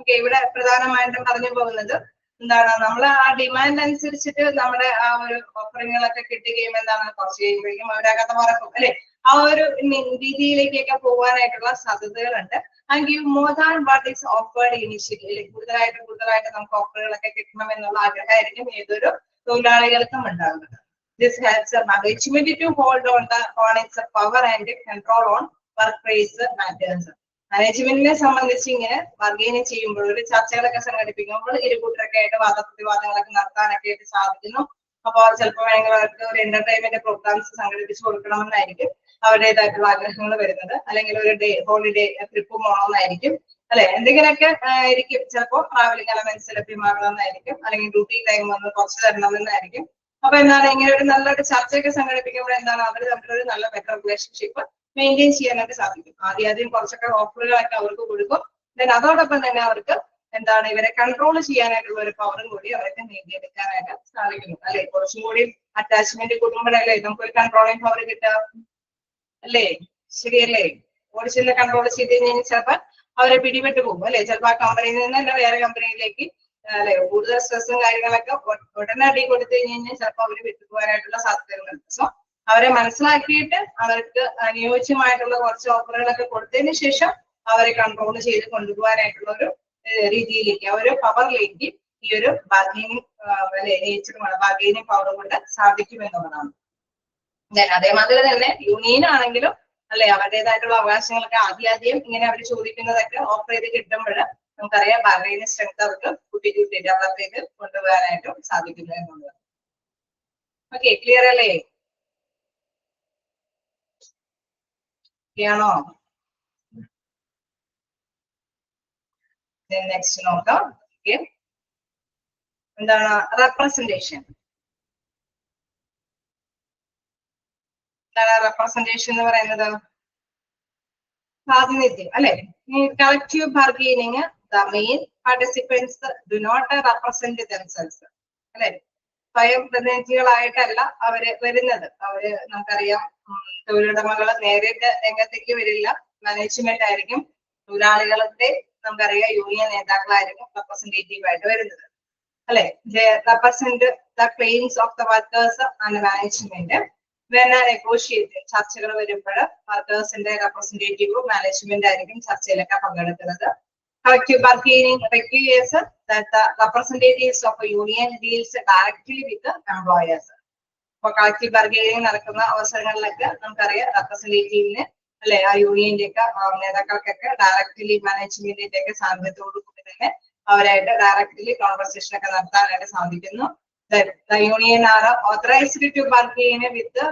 A: Okay, ഇവിടെ പ്രധാനമായിട്ടും പറഞ്ഞു പോകുന്നത് എന്താണ്, നമ്മൾ ആ ഡിമാൻഡ് അനുസരിച്ചിട്ട് നമ്മുടെ ആ ഒരു ഓഫറിങ്ങളൊക്കെ കിട്ടുകയും എന്താണ് കുറച്ച് കഴിയുമ്പോഴേക്കും അവരകത്ത് മറക്കും അല്ലെ, ആ ഒരു രീതിയിലേക്കൊക്കെ പോകാനായിട്ടുള്ള സാധ്യതകളുണ്ട്. And give more than what is offered initially, കൂടുതലായിട്ട് നമുക്ക് ഓഫറുകളൊക്കെ കിട്ടണം എന്നുള്ള ആഗ്രഹമായിരിക്കും ഏതൊരു തൊഴിലാളികൾക്കും ഉണ്ടാകുന്നത്. This helps the management to hold on its power and control on workplace matters. മാനേജ്മെന്റിനെ സംബന്ധിച്ച് ഇങ്ങനെ ബാർഗെയിൻ ചെയ്യുമ്പോൾ ഒരു ചർച്ചകളൊക്കെ സംഘടിപ്പിക്കുമ്പോൾ ഇരുകൂട്ടരൊക്കെ ആയിട്ട് വാദപ്രതിവാദങ്ങളൊക്കെ നടത്താനൊക്കെ ആയിട്ട് സാധിക്കുന്നു. അപ്പോൾ ചിലപ്പോൾ വേണമെങ്കിൽ അവർക്ക് ഒരു എന്റർടൈൻമെന്റ് പ്രോഗ്രാംസ് സംഘടിപ്പിച്ച് കൊടുക്കണമെന്നായിരിക്കും അവരുടേതായിട്ടുള്ള ആഗ്രഹങ്ങൾ വരുന്നത്. അല്ലെങ്കിൽ ഒരു ഹോളിഡേ ട്രിപ്പ് പോകണമെന്നായിരിക്കും അല്ലെ, എന്തെങ്കിലുമൊക്കെ ആയിരിക്കും. ചിലപ്പോൾ ട്രാവലിംഗ് അലവൻസ് ലഭ്യമാകണമെന്നായിരിക്കും, അല്ലെങ്കിൽ ഡ്യൂട്ടി ടൈം വന്ന് കുറച്ച് തരണമെന്നായിരിക്കും. അപ്പൊ എന്താണ് ഇങ്ങനെ ഒരു നല്ലൊരു ചർച്ചയൊക്കെ സംഘടിപ്പിക്കുമ്പോൾ എന്താണ് അവർ തമ്മിലൊരു നല്ല ബെറ്റർ റിലേഷൻഷിപ്പ് മെയിൻറ്റെയിൻ ചെയ്യാനായിട്ട് സാധിക്കും. ആദ്യം കുറച്ചൊക്കെ ഓഫറുകളൊക്കെ അവർക്ക് കൊടുക്കും. ദെൻ അതോടൊപ്പം തന്നെ അവർക്ക് എന്താണ് ഇവരെ കൺട്രോൾ ചെയ്യാനായിട്ടുള്ള ഒരു പവറും കൂടി അവർക്ക് നേടിയെടുക്കാനായിട്ട് സാധിക്കുന്നു അല്ലെ. കുറച്ചും കൂടി അറ്റാച്ച്മെന്റ് കൂടുമ്പോഴല്ലേ നമുക്കൊരു കൺട്രോളിങ് പവർ കിട്ടുക അല്ലേ, ശരിയല്ലേ? ഓടിച്ചെന്ന് കൺട്രോൾ ചെയ്ത് കഴിഞ്ഞാൽ ചിലപ്പോൾ അവരെ പിടിപെട്ട് പോകും അല്ലെ. ചിലപ്പോൾ ആ കമ്പനിയിൽ നിന്ന് തന്നെ വേറെ കമ്പനിയിലേക്ക് അല്ലെ കൂടുതൽ സ്ട്രെസ്സും കാര്യങ്ങളൊക്കെ ഉടനടി കൊടുത്തു കഴിഞ്ഞാൽ ചിലപ്പോൾ അവര് വിട്ടുപോകാനായിട്ടുള്ള സാധ്യതകളുണ്ട്. സോ അവരെ മനസ്സിലാക്കിയിട്ട് അവർക്ക് അനുയോജ്യമായിട്ടുള്ള കുറച്ച് ഓഫറുകളൊക്കെ കൊടുത്തതിന് ശേഷം അവരെ കൺട്രോൾ ചെയ്ത് കൊണ്ടുപോകാനായിട്ടുള്ള ഒരു രീതിയിലേക്ക്, ആ ഒരു പവറിലേക്ക് ഈ ഒരു ബാർഗെയിനിങ് ബാർഗെയിനിങ് പവർ കൊണ്ട് സാധിക്കും എന്നുള്ളതാണ്. അതേമാതിരി തന്നെ യൂണിയൻ ആണെങ്കിലും അല്ലെ അവരുടേതായിട്ടുള്ള അവകാശങ്ങളൊക്കെ ആദ്യം ഇങ്ങനെ അവർ ചോദിക്കുന്നതൊക്കെ ഓഫർ ചെയ്ത് കിട്ടുമ്പോൾ നമുക്കറിയാം ബാർഗെയിനിങ് സ്ട്രെങ്ത് അവർക്ക് കൂട്ടി ഡെവലപ്പ് ചെയ്ത് കൊണ്ടുപോകാനായിട്ടും സാധിക്കുന്നു എന്നുള്ളത്. ഓക്കെ, ക്ലിയർ അല്ലേ? ആണോ? നെക്സ്റ്റ് നോക്കാം. ഓക്കെ, എന്താണ് റെപ്രസെന്റേഷൻ? എന്താണ് റെപ്രസെന്റേഷൻ എന്ന് പറയുന്നത്? പ്രാതിനിധ്യം അല്ലെ. Collective bargaining the main participants do not represent themselves അല്ലെ. സ്വയം പ്രതിനിധികളായിട്ടല്ല അവര് വരുന്നത്. അവര് നമുക്കറിയാം തൊഴിലുടമകൾ നേരിട്ട് രംഗത്തേക്ക് വരില്ല. മാനേജ്മെന്റ് ആയിരിക്കും. തൊഴിലാളികളുടെ നമുക്കറിയാം യൂണിയൻ നേതാക്കളായിരിക്കും റെപ്രസെന്റേറ്റീവ് ആയിട്ട് വരുന്നത് അല്ലെ. Represent the claims of the workers and management. Negotiate ചർച്ചകൾ വരുമ്പോൾ വർക്കേഴ്സിന്റെ റെപ്രസെന്റേറ്റീവും മാനേജ്മെന്റ് ആയിരിക്കും ചർച്ചയിലൊക്കെ പങ്കെടുക്കുന്നത്. Collective bargaining requires that the representatives of a union deals directly with the employers. For collective bargaining നടക്കുന്ന അവസരങ്ങളിലൊക്കെ നമുക്കറിയാം റെപ്രസെന്റേറ്റീവിന് അല്ലെ ആ യൂണിയന്റെ ഒക്കെ നേതാക്കൾക്കൊക്കെ ഡയറക്ട്ലി മാനേജ്മെന്റിന്റെ ഒക്കെ സാന്നിധ്യത്തോടു കൂടി തന്നെ അവരായിട്ട് ഡയറക്ട്ലി കോൺവെർസേഷൻ ഒക്കെ നടത്താനായിട്ട് സാധിക്കുന്നു. The union are authorized to bargain with the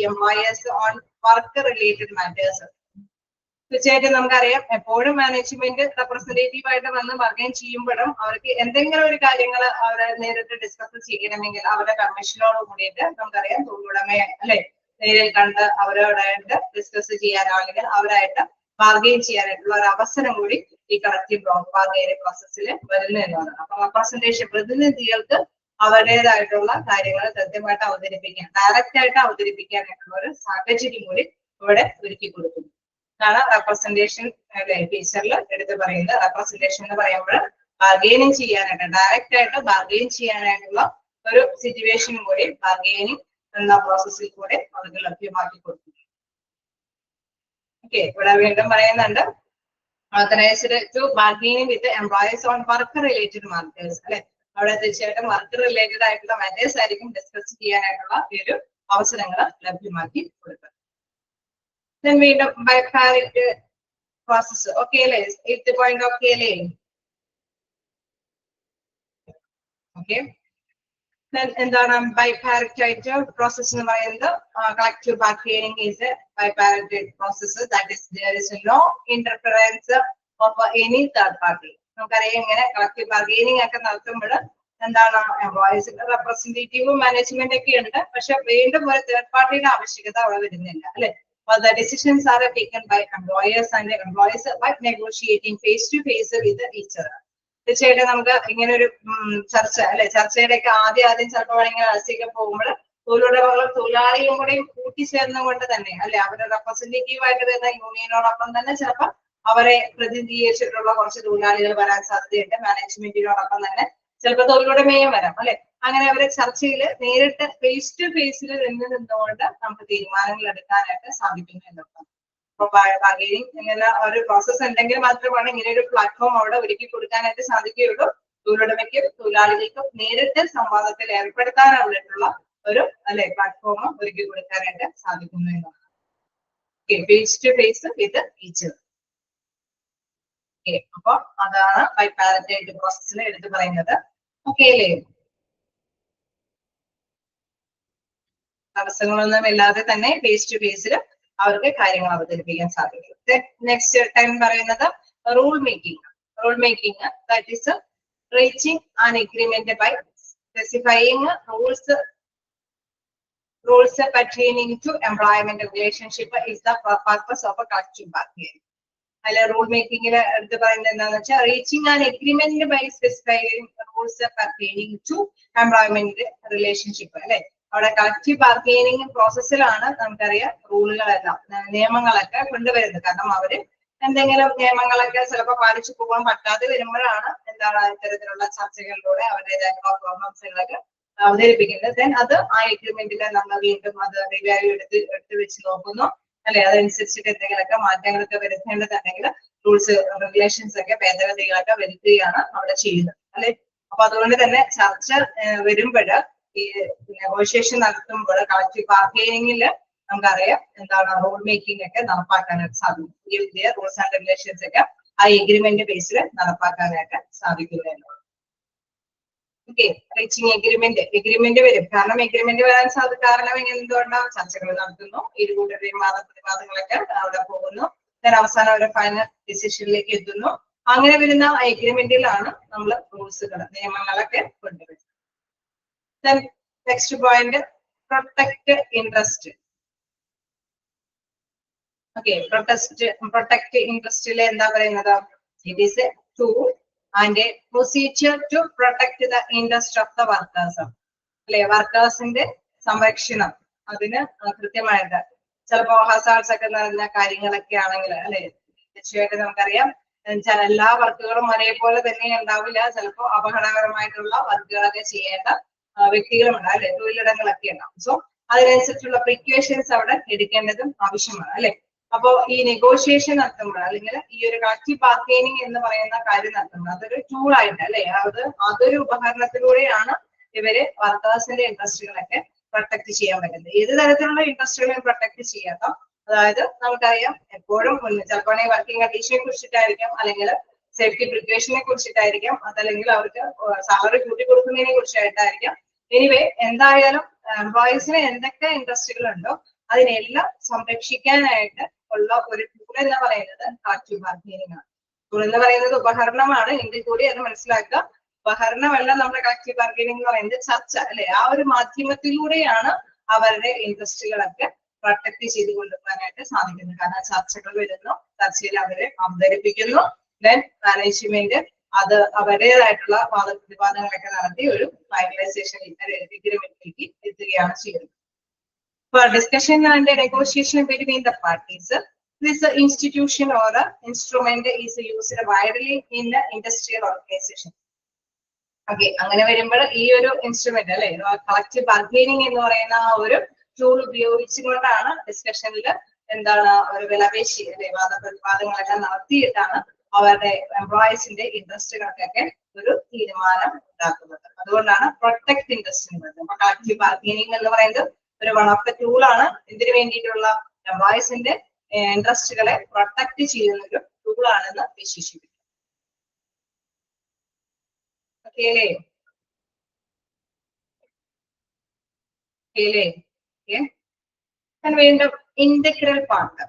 A: employers on work related matters. തീർച്ചയായിട്ടും നമുക്കറിയാം എപ്പോഴും മാനേജ്മെന്റ് റെപ്രസെന്റേറ്റീവ് ആയിട്ട് വന്ന് ബാർഗെയിൻ ചെയ്യുമ്പോഴും അവർക്ക് എന്തെങ്കിലും ഒരു കാര്യങ്ങൾ അവരെ നേരിട്ട് ഡിസ്കസ് ചെയ്യണമെങ്കിൽ അവരുടെ പെർമിഷനോട് കൂടിയിട്ട് നമുക്കറിയാം തൊഴിലുടമയെ അല്ലെ നേരിൽ കണ്ട് അവരോടായിട്ട് ഡിസ്കസ് ചെയ്യാനോ അല്ലെങ്കിൽ അവരായിട്ട് ബാർഗെയിൻ ചെയ്യാനായിട്ടുള്ള ഒരു അവസരം കൂടി ഈ കളക്റ്റീവ് ബാർഗെയിനിങ് പ്രോസസ്സിൽ വരുന്നു എന്നതാണ്. അപ്പൊ റെപ്രസെന്റേഷൻ പ്രതിനിധികൾക്ക് അവരുടേതായിട്ടുള്ള കാര്യങ്ങൾ കൃത്യമായിട്ട് അവതരിപ്പിക്കാൻ ഡയറക്റ്റ് ആയിട്ട് അവതരിപ്പിക്കാനായിട്ടുള്ള ഒരു സാഹചര്യം കൂടി ഇവിടെ ഒരുക്കി കൊടുക്കുന്നു. ാണ് റെപ്രസെന്റേഷൻ ഫീച്ചറിൽ എടുത്ത് പറയുന്നത്. റെപ്രസെന്റേഷൻ എന്ന് പറയുമ്പോൾ ബാർഗെയിനിങ് ചെയ്യാനായിട്ട് ഡയറക്റ്റ് ആയിട്ട് ബാർഗെയിൻ ചെയ്യാനായിട്ടുള്ള ഒരു സിറ്റുവേഷനും കൂടി ബാർഗെയിനിങ് എന്ന പ്രോസസ്സിൽ കൂടെ അവർക്ക് ലഭ്യമാക്കി കൊടുക്കുന്നു. ഓക്കെ, ഇവിടെ വീണ്ടും പറയുന്നുണ്ട് authorised to bargaining with employees on work related matters അല്ലെ. അവിടെ തീർച്ചയായിട്ടും വർക്ക് റിലേറ്റഡ് ആയിട്ടുള്ള മാറ്റേഴ്സ് ആയിരിക്കും ഡിസ്കസ് ചെയ്യാനായിട്ടുള്ള ഈ ഒരു അവസരങ്ങൾ ലഭ്യമാക്കി കൊടുക്കുക. Then we have bipartite process. Okay, let's hit the point of KLA. Okay. Then in the bipartite process, collective bargaining is a bipartite process. That is, there is no interference of any third party. Collective bargaining എന്താണ് employees റെപ്രസെന്റേറ്റീവും management ഒക്കെ ഉണ്ട്. പക്ഷെ വീണ്ടും ഒരു third പാർട്ടിയുടെ ആവശ്യകത അവിടെ വരുന്നില്ല അല്ലെ. The decisions are taken by employers and employees by negotiating face to face with each other. തീർച്ചയായിട്ടും നമുക്ക് ഇങ്ങനെ ഒരു ചർച്ച അല്ലെ ചർച്ചയുടെ ഒക്കെ ആദ്യം ചിലപ്പോൾ ഇങ്ങനെ അലസിയൊക്കെ പോകുമ്പോൾ തൊഴിലുടമകളും തൊഴിലാളിയും കൂടെ കൂട്ടിച്ചേർന്നുകൊണ്ട് തന്നെ അല്ലെ അവരുടെ റെപ്രസെന്റേറ്റീവ് ആയിട്ട് വരുന്ന യൂണിയനോടൊപ്പം തന്നെ ചിലപ്പോൾ അവരെ പ്രതിനിധീകരിച്ചിട്ടുള്ള കുറച്ച് തൊഴിലാളികൾ വരാൻ സാധ്യതയുണ്ട്. മാനേജ്മെന്റിനോടൊപ്പം തന്നെ ചിലപ്പോൾ തൊഴിലുടമയും വരാം അല്ലെ. അങ്ങനെ അവരെ ചർച്ചയിൽ നേരിട്ട് ഫേസ് ടു ഫേസിൽ നിന്നുകൊണ്ട് നമുക്ക് തീരുമാനങ്ങൾ എടുക്കാനായിട്ട് സാധിക്കുന്നു എന്നുള്ളതാണ്. അപ്പൊ ബാർഗെയിനിങ് ഇങ്ങനെ ഒരു പ്രോസസ് ഉണ്ടെങ്കിൽ മാത്രമാണ് ഇങ്ങനെ ഒരു പ്ലാറ്റ്ഫോം അവിടെ ഒരുക്കി കൊടുക്കാനായിട്ട് സാധിക്കുകയുള്ളൂ. തൊഴിലുടമയ്ക്കും തൊഴിലാളികൾക്കും നേരിട്ട് സംവാദത്തിൽ ഏർപ്പെടുത്താനായിട്ടുള്ള ഒരു അല്ലെ പ്ലാറ്റ്ഫോം ഒരുക്കി കൊടുക്കാനായിട്ട് സാധിക്കുന്നു എന്നതാണ്. Face to face with each. അപ്പൊ അതാണ് ബൈപാരറ്റൈറ്റ് പ്രോസസ്സിൽ എടുത്തു പറയുന്നത്. ഓക്കെ അല്ലേ. തടസ്സങ്ങളൊന്നും ഇല്ലാതെ തന്നെ ഫേസ് ടു ഫേസിൽ അവർക്ക് കാര്യങ്ങൾ അവതരിപ്പിക്കാൻ സാധിക്കും. നെക്സ്റ്റ് ടൈം പറയുന്നത് rule making. Rule making that is reaching an agreement by specifying rules pertaining to employment relationship is the purpose of a collective bargaining. അല്ലെ റൂൾ മേക്കിംഗിൽ എടുത്ത് പറയുന്നത് എന്താണെന്ന് വെച്ചാൽ reaching an agreement by specifying rules pertaining to employment relationship അല്ലെ. അവിടെ collective bargaining പ്രോസസ്സിലാണ് നമുക്കറിയാം റൂളുകളെല്ലാം നിയമങ്ങളൊക്കെ കൊണ്ടുവരുന്നത്. കാരണം അവര് എന്തെങ്കിലും നിയമങ്ങളൊക്കെ ചിലപ്പോൾ പാലിച്ചു പോകാൻ പറ്റാതെ വരുമ്പോഴാണ് എന്താണ് ഇത്തരത്തിലുള്ള ചർച്ചകളിലൂടെ അവരുടേതായിട്ടുള്ള പ്രോബ്ലംസുകളൊക്കെ അവതരിപ്പിക്കുന്നത്. ദെൻ അത് ആ എഗ്രിമെന്റിൽ നമ്മൾ വീണ്ടും അത് റിവ്യൂ എടുത്ത് വെച്ച് നോക്കുന്നു അല്ലെ. അതനുസരിച്ചിട്ട് എന്തെങ്കിലുമൊക്കെ മാറ്റങ്ങളൊക്കെ വരുത്തേണ്ടതുണ്ടെങ്കിൽ റൂൾസ് റെഗുലേഷൻസ് ഒക്കെ ഭേദഗതികളൊക്കെ വരുത്തുകയാണ് അവിടെ ചെയ്യുന്നത് അല്ലെ. അപ്പൊ അതുകൊണ്ട് തന്നെ ചർച്ച വരുമ്പോൾ ഈ നെഗോഷിയേഷൻ നടത്തുമ്പോൾ കളക്റ്റീവ് ബാർഗെയിനിങ്ങിൽ നമുക്കറിയാം എന്താണ് റൂൾ മേക്കിംഗ് ഒക്കെ നടപ്പാക്കാനായിട്ട് സാധിക്കും. പുതിയ റൂൾസ് ആൻഡ് റെഗുലേഷൻസ് ഒക്കെ ആ എഗ്രിമെന്റ് ബേസിൽ നടപ്പാക്കാനായിട്ട് സാധിക്കുന്നു. ഓക്കെ, റീച്ചിങ് എഗ്രിമെന്റ് വരും. കാരണം എഗ്രിമെന്റ് വരാൻ കാരണം എന്തുകൊണ്ടാണ് ചർച്ചകൾ നടത്തുന്നു, ഇരുകൂട്ടരുടെയും വാദപ്രതിവാദങ്ങളൊക്കെ അവിടെ പോകുന്നു, അവസാനം ഒരു ഫൈനൽ ഡിസിഷനിലേക്ക് എത്തുന്നു. അങ്ങനെ വരുന്ന എഗ്രിമെന്റിലാണ് നമ്മൾ റൂൾസുകൾ നിയമങ്ങളൊക്കെ കൊണ്ടുവരുന്നത്. Next point protect interest. Okay, protect ഇൻട്രസ്റ്റിൽ എന്താ പറയുന്നത്? It is a tool and a procedure to protect the interest of the workers. അല്ലെ വർക്കേഴ്സിന്റെ സംരക്ഷണം അതിന് കൃത്യമായിട്ട് ചിലപ്പോ ഹസാർഡ്സ് ഒക്കെ നിറഞ്ഞ കാര്യങ്ങളൊക്കെ ആണെങ്കിൽ അല്ലെ തീർച്ചയായിട്ടും നമുക്കറിയാം എല്ലാ വർക്കുകളും ഒരേപോലെ തന്നെ ഉണ്ടാവില്ല. ചിലപ്പോ അപകടകരമായിട്ടുള്ള വർക്കുകളൊക്കെ ചെയ്യേണ്ട വ്യക്തികളുണ്ട് അല്ലെ തൊഴിലിടങ്ങളൊക്കെ ഉണ്ടാവും. സോ അതിനനുസരിച്ചുള്ള പ്രിക്വേഷൻസ് അവിടെ എടുക്കേണ്ടതും ആവശ്യമാണ് അല്ലെ. അപ്പോ ഈ നെഗോഷിയേഷൻ നടത്തുമ്പോൾ അല്ലെങ്കിൽ ഈ ഒരു കളക്റ്റീവ് ബാർഗൈനിങ് എന്ന് പറയുന്ന കാര്യം നടത്തുമ്പോൾ അതൊരു ടൂൾ ആയിട്ട് അല്ലെ അതൊരു ഉപകരണത്തിലൂടെയാണ് ഇവര് വർക്കേഴ്സിന്റെ ഇൻട്രസ്റ്റുകളൊക്കെ പ്രൊട്ടക്ട് ചെയ്യാൻ പറ്റുന്നത്. ഏത് തരത്തിലുള്ള ഇൻട്രസ്റ്റുകളെയും പ്രൊട്ടക്ട് ചെയ്യാത്ത, അതായത് നമുക്കറിയാം എപ്പോഴും ചിലപ്പോൾ വർക്കിംഗ് കണ്ടീഷനെ കുറിച്ചിട്ടായിരിക്കാം, അല്ലെങ്കിൽ സേഫ്റ്റി പ്രിക്കോഷനെ കുറിച്ചിട്ടായിരിക്കാം, അതല്ലെങ്കിൽ അവർക്ക് സാലറി കൂട്ടി കൊടുക്കുന്നതിനെ കുറിച്ചായിട്ടായിരിക്കാം. എനിവേ എന്തായാലും എംപ്ലോയീസിന് എന്തൊക്കെ ഇൻട്രസ്റ്റുകൾ ഉണ്ടോ അതിനെല്ലാം സംരക്ഷിക്കാനായിട്ട് ഉള്ള ഒരു ടൂൾ എന്ന് പറയുന്നത് കളക്റ്റീവ് ബാർഗൈനിങ് ആണ്. ടൂൾ എന്ന് പറയുന്നത് ഉപകരണമാണ്, എങ്കിൽ കൂടി അത് മനസ്സിലാക്കുക. ഉപകരണമല്ല നമ്മുടെ കളക്റ്റീവ് ബാർഗൈനിങ് എന്ന് പറയുന്നത് ചർച്ച അല്ലെ. ആ ഒരു മാധ്യമത്തിലൂടെയാണ് അവരുടെ ഇൻട്രസ്റ്റുകളൊക്കെ പ്രൊട്ടക്ട് ചെയ്ത് കൊണ്ടുപോകാനായിട്ട് സാധിക്കുന്നത്. കാരണം ചർച്ചകൾ വരുന്നു, ചർച്ചയിൽ അവരെ അവതരിപ്പിക്കുന്നു, ദെൻ മാനേജ്മെന്റ് അത് അവരുടേതായിട്ടുള്ള വാദപ്രതിവാദങ്ങളൊക്കെ നടത്തി ഒരു ഫൈനലൈസേഷൻ എഗ്രിമെന്റിലേക്ക് എത്തുകയാണ് ചെയ്യുന്നത്. For discussion and negotiation between the parties, this institution or instrument is used widely in the industrial organization. Okay, അങ്ങനെ വരുമ്പോൾ ഈ ഒരു ഇൻസ്ട്രുമെന്റ് അല്ലെ കളക്റ്റീവ് ബാർഗൈനിങ് എന്ന് പറയുന്ന ആ ഒരു ടൂൾ ഉപയോഗിച്ചുകൊണ്ടാണ് ഡിസ്കഷനിൽ എന്താണ് ഒരു വിലപേശി അല്ലെ വാദപ്രതിവാദങ്ങളൊക്കെ നടത്തിയിട്ടാണ് അവരുടെ എംപ്ലോയീസിന്റെ ഇൻട്രസ്റ്റുകൾക്കൊക്കെ ഒരു തീരുമാനം ഉണ്ടാക്കുന്നത്. അതുകൊണ്ടാണ് പ്രൊട്ടക്ട് ഇൻട്രസ്റ്റ് എന്ന് പറയുന്നത്. അപ്പൊ കളക്റ്റീവ് ബാർഗൈനിങ് എന്ന് പറയുന്നത് ഒരു വൺ ഓഫ് ദ ടൂൾ ആണ്. ഇതിനു വേണ്ടിയിട്ടുള്ള എംപ്ലോയീസിന്റെ ഇൻട്രസ്റ്റുകളെ പ്രൊട്ടക്ട് ചെയ്യുന്ന ഒരു ടൂൾ ആണെന്ന് വിശേഷിപ്പിക്കും. വീണ്ടും ഇന്റഗ്രൽ പാർട്ട്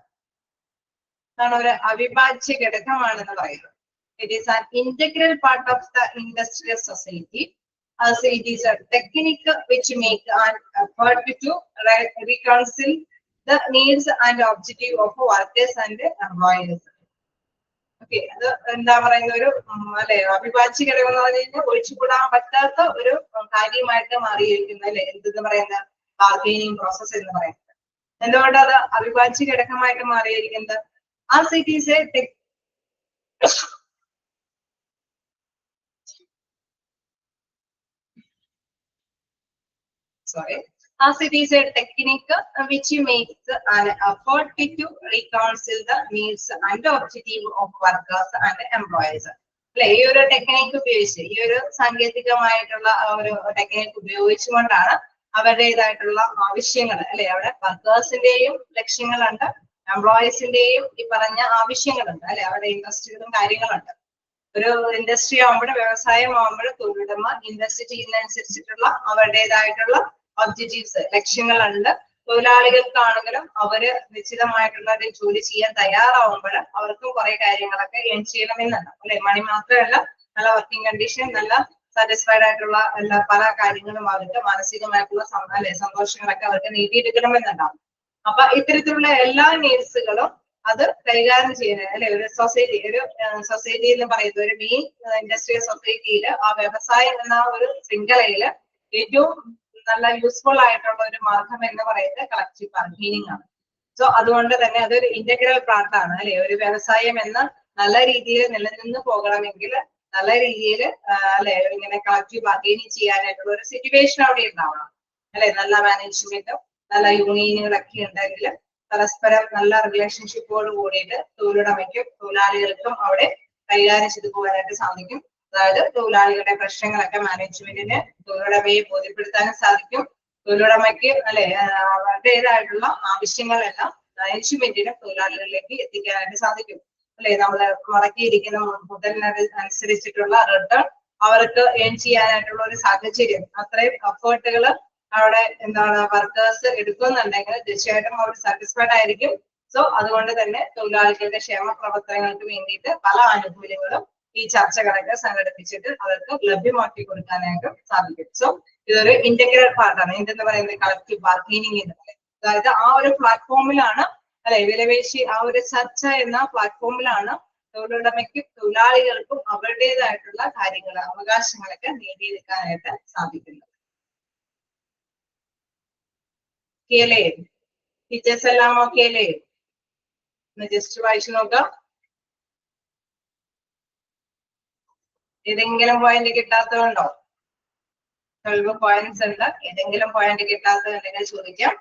A: ആണ് ഒരു അവിഭാജ്യ ഘടകമാണെന്ന് പറയുന്നത്. It is an integral part of the industrial society as it is a technique which make an effort to reconcile the needs and objective of workers and employees. Okay, അത് എന്താ പറയുന്ന ഒരു അല്ലെ അവിഭാജ്യ ഘടകം എന്ന് പറഞ്ഞു കഴിഞ്ഞാൽ ഒഴിച്ചുകൂടാൻ പറ്റാത്ത ഒരു കാര്യമായിട്ട് മാറിയിരിക്കുന്നു അല്ലെ എന്തെന്ന് പറയുന്ന ബാർഗൈനിങ് പ്രോസസ് എന്ന് പറയുന്നത്. എന്തുകൊണ്ട് അത് അവിഭാജ്യ ഘടകമായിട്ട് മാറിയിരിക്കുന്നത്? as it is a as it is a technique which makes an effort to reconcile the needs and objective of workers and employees. അല്ലെ ഈ ഒരു ടെക്നിക്ക് ഉപയോഗിച്ച് ഈ ഒരു സാങ്കേതികമായിട്ടുള്ള ഒരു ടെക്നിക്ക് ഉപയോഗിച്ചുകൊണ്ടാണ് അവരുടേതായിട്ടുള്ള ആവശ്യങ്ങൾ അല്ലെ അവിടെ വർക്കേഴ്സിന്റെയും ലക്ഷ്യങ്ങളുണ്ട്, എംപ്ലോയീസിന്റെയും ഈ പറഞ്ഞ ആവശ്യങ്ങളുണ്ട് അല്ലെ അവരുടെ ഇൻട്രസ്റ്റുകളും കാര്യങ്ങളുണ്ട്. ഒരു ഇൻഡസ്ട്രി ആവുമ്പോൾ വ്യവസായം ആവുമ്പോൾ തൊഴിലുടമ ഇൻവെസ്റ്റ് ചെയ്യുന്നതനുസരിച്ചിട്ടുള്ള അവരുടേതായിട്ടുള്ള ഒബ്ജക്റ്റീവ്സ് ലക്ഷ്യങ്ങളുണ്ട്. തൊഴിലാളികൾക്കാണെങ്കിലും അവര് നിശ്ചിതമായിട്ടുള്ള ജോലി ചെയ്യാൻ തയ്യാറാവുമ്പോൾ അവർക്കും കുറെ കാര്യങ്ങളൊക്കെ ഏൺ ചെയ്യണമെന്നുണ്ട് അല്ലെ. മണി മാത്രമല്ല, നല്ല വർക്കിംഗ് കണ്ടീഷൻ, നല്ല സാറ്റിസ്ഫൈഡ് ആയിട്ടുള്ള എല്ലാ പല കാര്യങ്ങളും അവർക്ക് മാനസികമായിട്ടുള്ള അല്ലെ സന്തോഷങ്ങളൊക്കെ അവർക്ക് നേടിയെടുക്കണമെന്നുണ്ടാവും. അപ്പൊ ഇത്തരത്തിലുള്ള എല്ലാ നീഡ്സുകളും അത് കൈകാര്യം ചെയ്യുന്നത് അല്ലെ ഒരു സൊസൈറ്റി എന്ന് പറയുന്നത് ഒരു മെയിൻ ഇൻഡസ്ട്രിയൽ സൊസൈറ്റിയിൽ ആ വ്യവസായം എന്ന ഒരു ശൃംഖലയില് ഏറ്റവും നല്ല യൂസ്ഫുൾ ആയിട്ടുള്ള ഒരു മാർഗം എന്ന് പറയുന്നത് കളക്റ്റീവ് ബാർഗൈനിങ് ആണ്. സോ അതുകൊണ്ട് തന്നെ അതൊരു ഇന്റഗ്രൽ പാർട്ടാണ് അല്ലെ. ഒരു വ്യവസായം എന്ന നല്ല രീതിയിൽ നിലനിന്ന് പോകണമെങ്കിൽ നല്ല രീതിയിൽ അല്ലെ ഇങ്ങനെ കളക്റ്റീവ് ബാർഗൈനിങ് ചെയ്യാനായിട്ടുള്ള ഒരു സിറ്റുവേഷൻ അവിടെ ഉണ്ടാവണം അല്ലെ. നല്ല മാനേജ്മെന്റും നല്ല യൂണിയനുകളൊക്കെ ഉണ്ടെങ്കിൽ പരസ്പരം നല്ല റിലേഷൻഷിപ്പോട് കൂടിയിട്ട് തൊഴിലുടമയ്ക്കും തൊഴിലാളികൾക്കും അവിടെ കൈകാര്യം ചെയ്തു പോകാനായിട്ട് സാധിക്കും. അതായത് തൊഴിലാളികളുടെ പ്രശ്നങ്ങളൊക്കെ മാനേജ്മെന്റിന് തൊഴിലുടമയെ ബോധ്യപ്പെടുത്താനും സാധിക്കും. തൊഴിലുടമയ്ക്ക് അല്ലെ അവരുടേതായിട്ടുള്ള ആവശ്യങ്ങളെല്ലാം മാനേജ്മെന്റിന് തൊഴിലാളികളിലേക്ക് എത്തിക്കാനായിട്ട് സാധിക്കും അല്ലെ. നമ്മൾ മുടക്കിയിരിക്കുന്ന മുതലിനനുസരിച്ചിട്ടുള്ള റിട്ടേൺ അവർക്ക് ഏൺ ചെയ്യാനായിട്ടുള്ള ഒരു സാഹചര്യം, അത്രയും എഫേർട്ടുകൾ അവിടെ എന്താണ് വർക്കേഴ്സ് എടുക്കുന്നുണ്ടെങ്കിൽ തീർച്ചയായിട്ടും അവർ സാറ്റിസ്ഫൈഡ് ആയിരിക്കും. സോ അതുകൊണ്ട് തന്നെ തൊഴിലാളികളുടെ ക്ഷേമ പ്രവർത്തനങ്ങൾക്ക് വേണ്ടിയിട്ട് പല ആനുകൂല്യങ്ങളും ഈ ചർച്ചകളൊക്കെ സംഘടിപ്പിച്ചിട്ട് അവർക്ക് ലഭ്യമാക്കി കൊടുക്കാനായിട്ട് സാധിക്കും. സോ ഇതൊരു ഇന്റഗ്രൽ പാർട്ടാണ്. എന്തെന്ന് പറയുന്നത് കളക്റ്റീവ് ബാർഗൈനിങ് എന്ന് പറയുന്നത്. അതായത് ആ ഒരു പ്ലാറ്റ്ഫോമിലാണ് അല്ലെ വിലപേശി ആ ഒരു ചർച്ച എന്ന പ്ലാറ്റ്ഫോമിലാണ് തൊഴിലുടമയ്ക്കും തൊഴിലാളികൾക്കും അവരുടേതായിട്ടുള്ള കാര്യങ്ങൾ അവകാശങ്ങളൊക്കെ നേടിയെടുക്കാനായിട്ട് സാധിക്കുന്നത്. ഓക്കെ അല്ലേ? ടീച്ചേഴ്സ് എല്ലാം ഓക്കെ അല്ലേ? ഒന്ന് ജസ്റ്റ് വായിച്ചു നോക്കാം. ഏതെങ്കിലും പോയിന്റ് കിട്ടാത്തതുണ്ടോ? 12 പോയിന്റ്സ് ഉണ്ട്. ഏതെങ്കിലും പോയിന്റ് കിട്ടാത്തതുണ്ടെങ്കിൽ ചോദിക്കാം.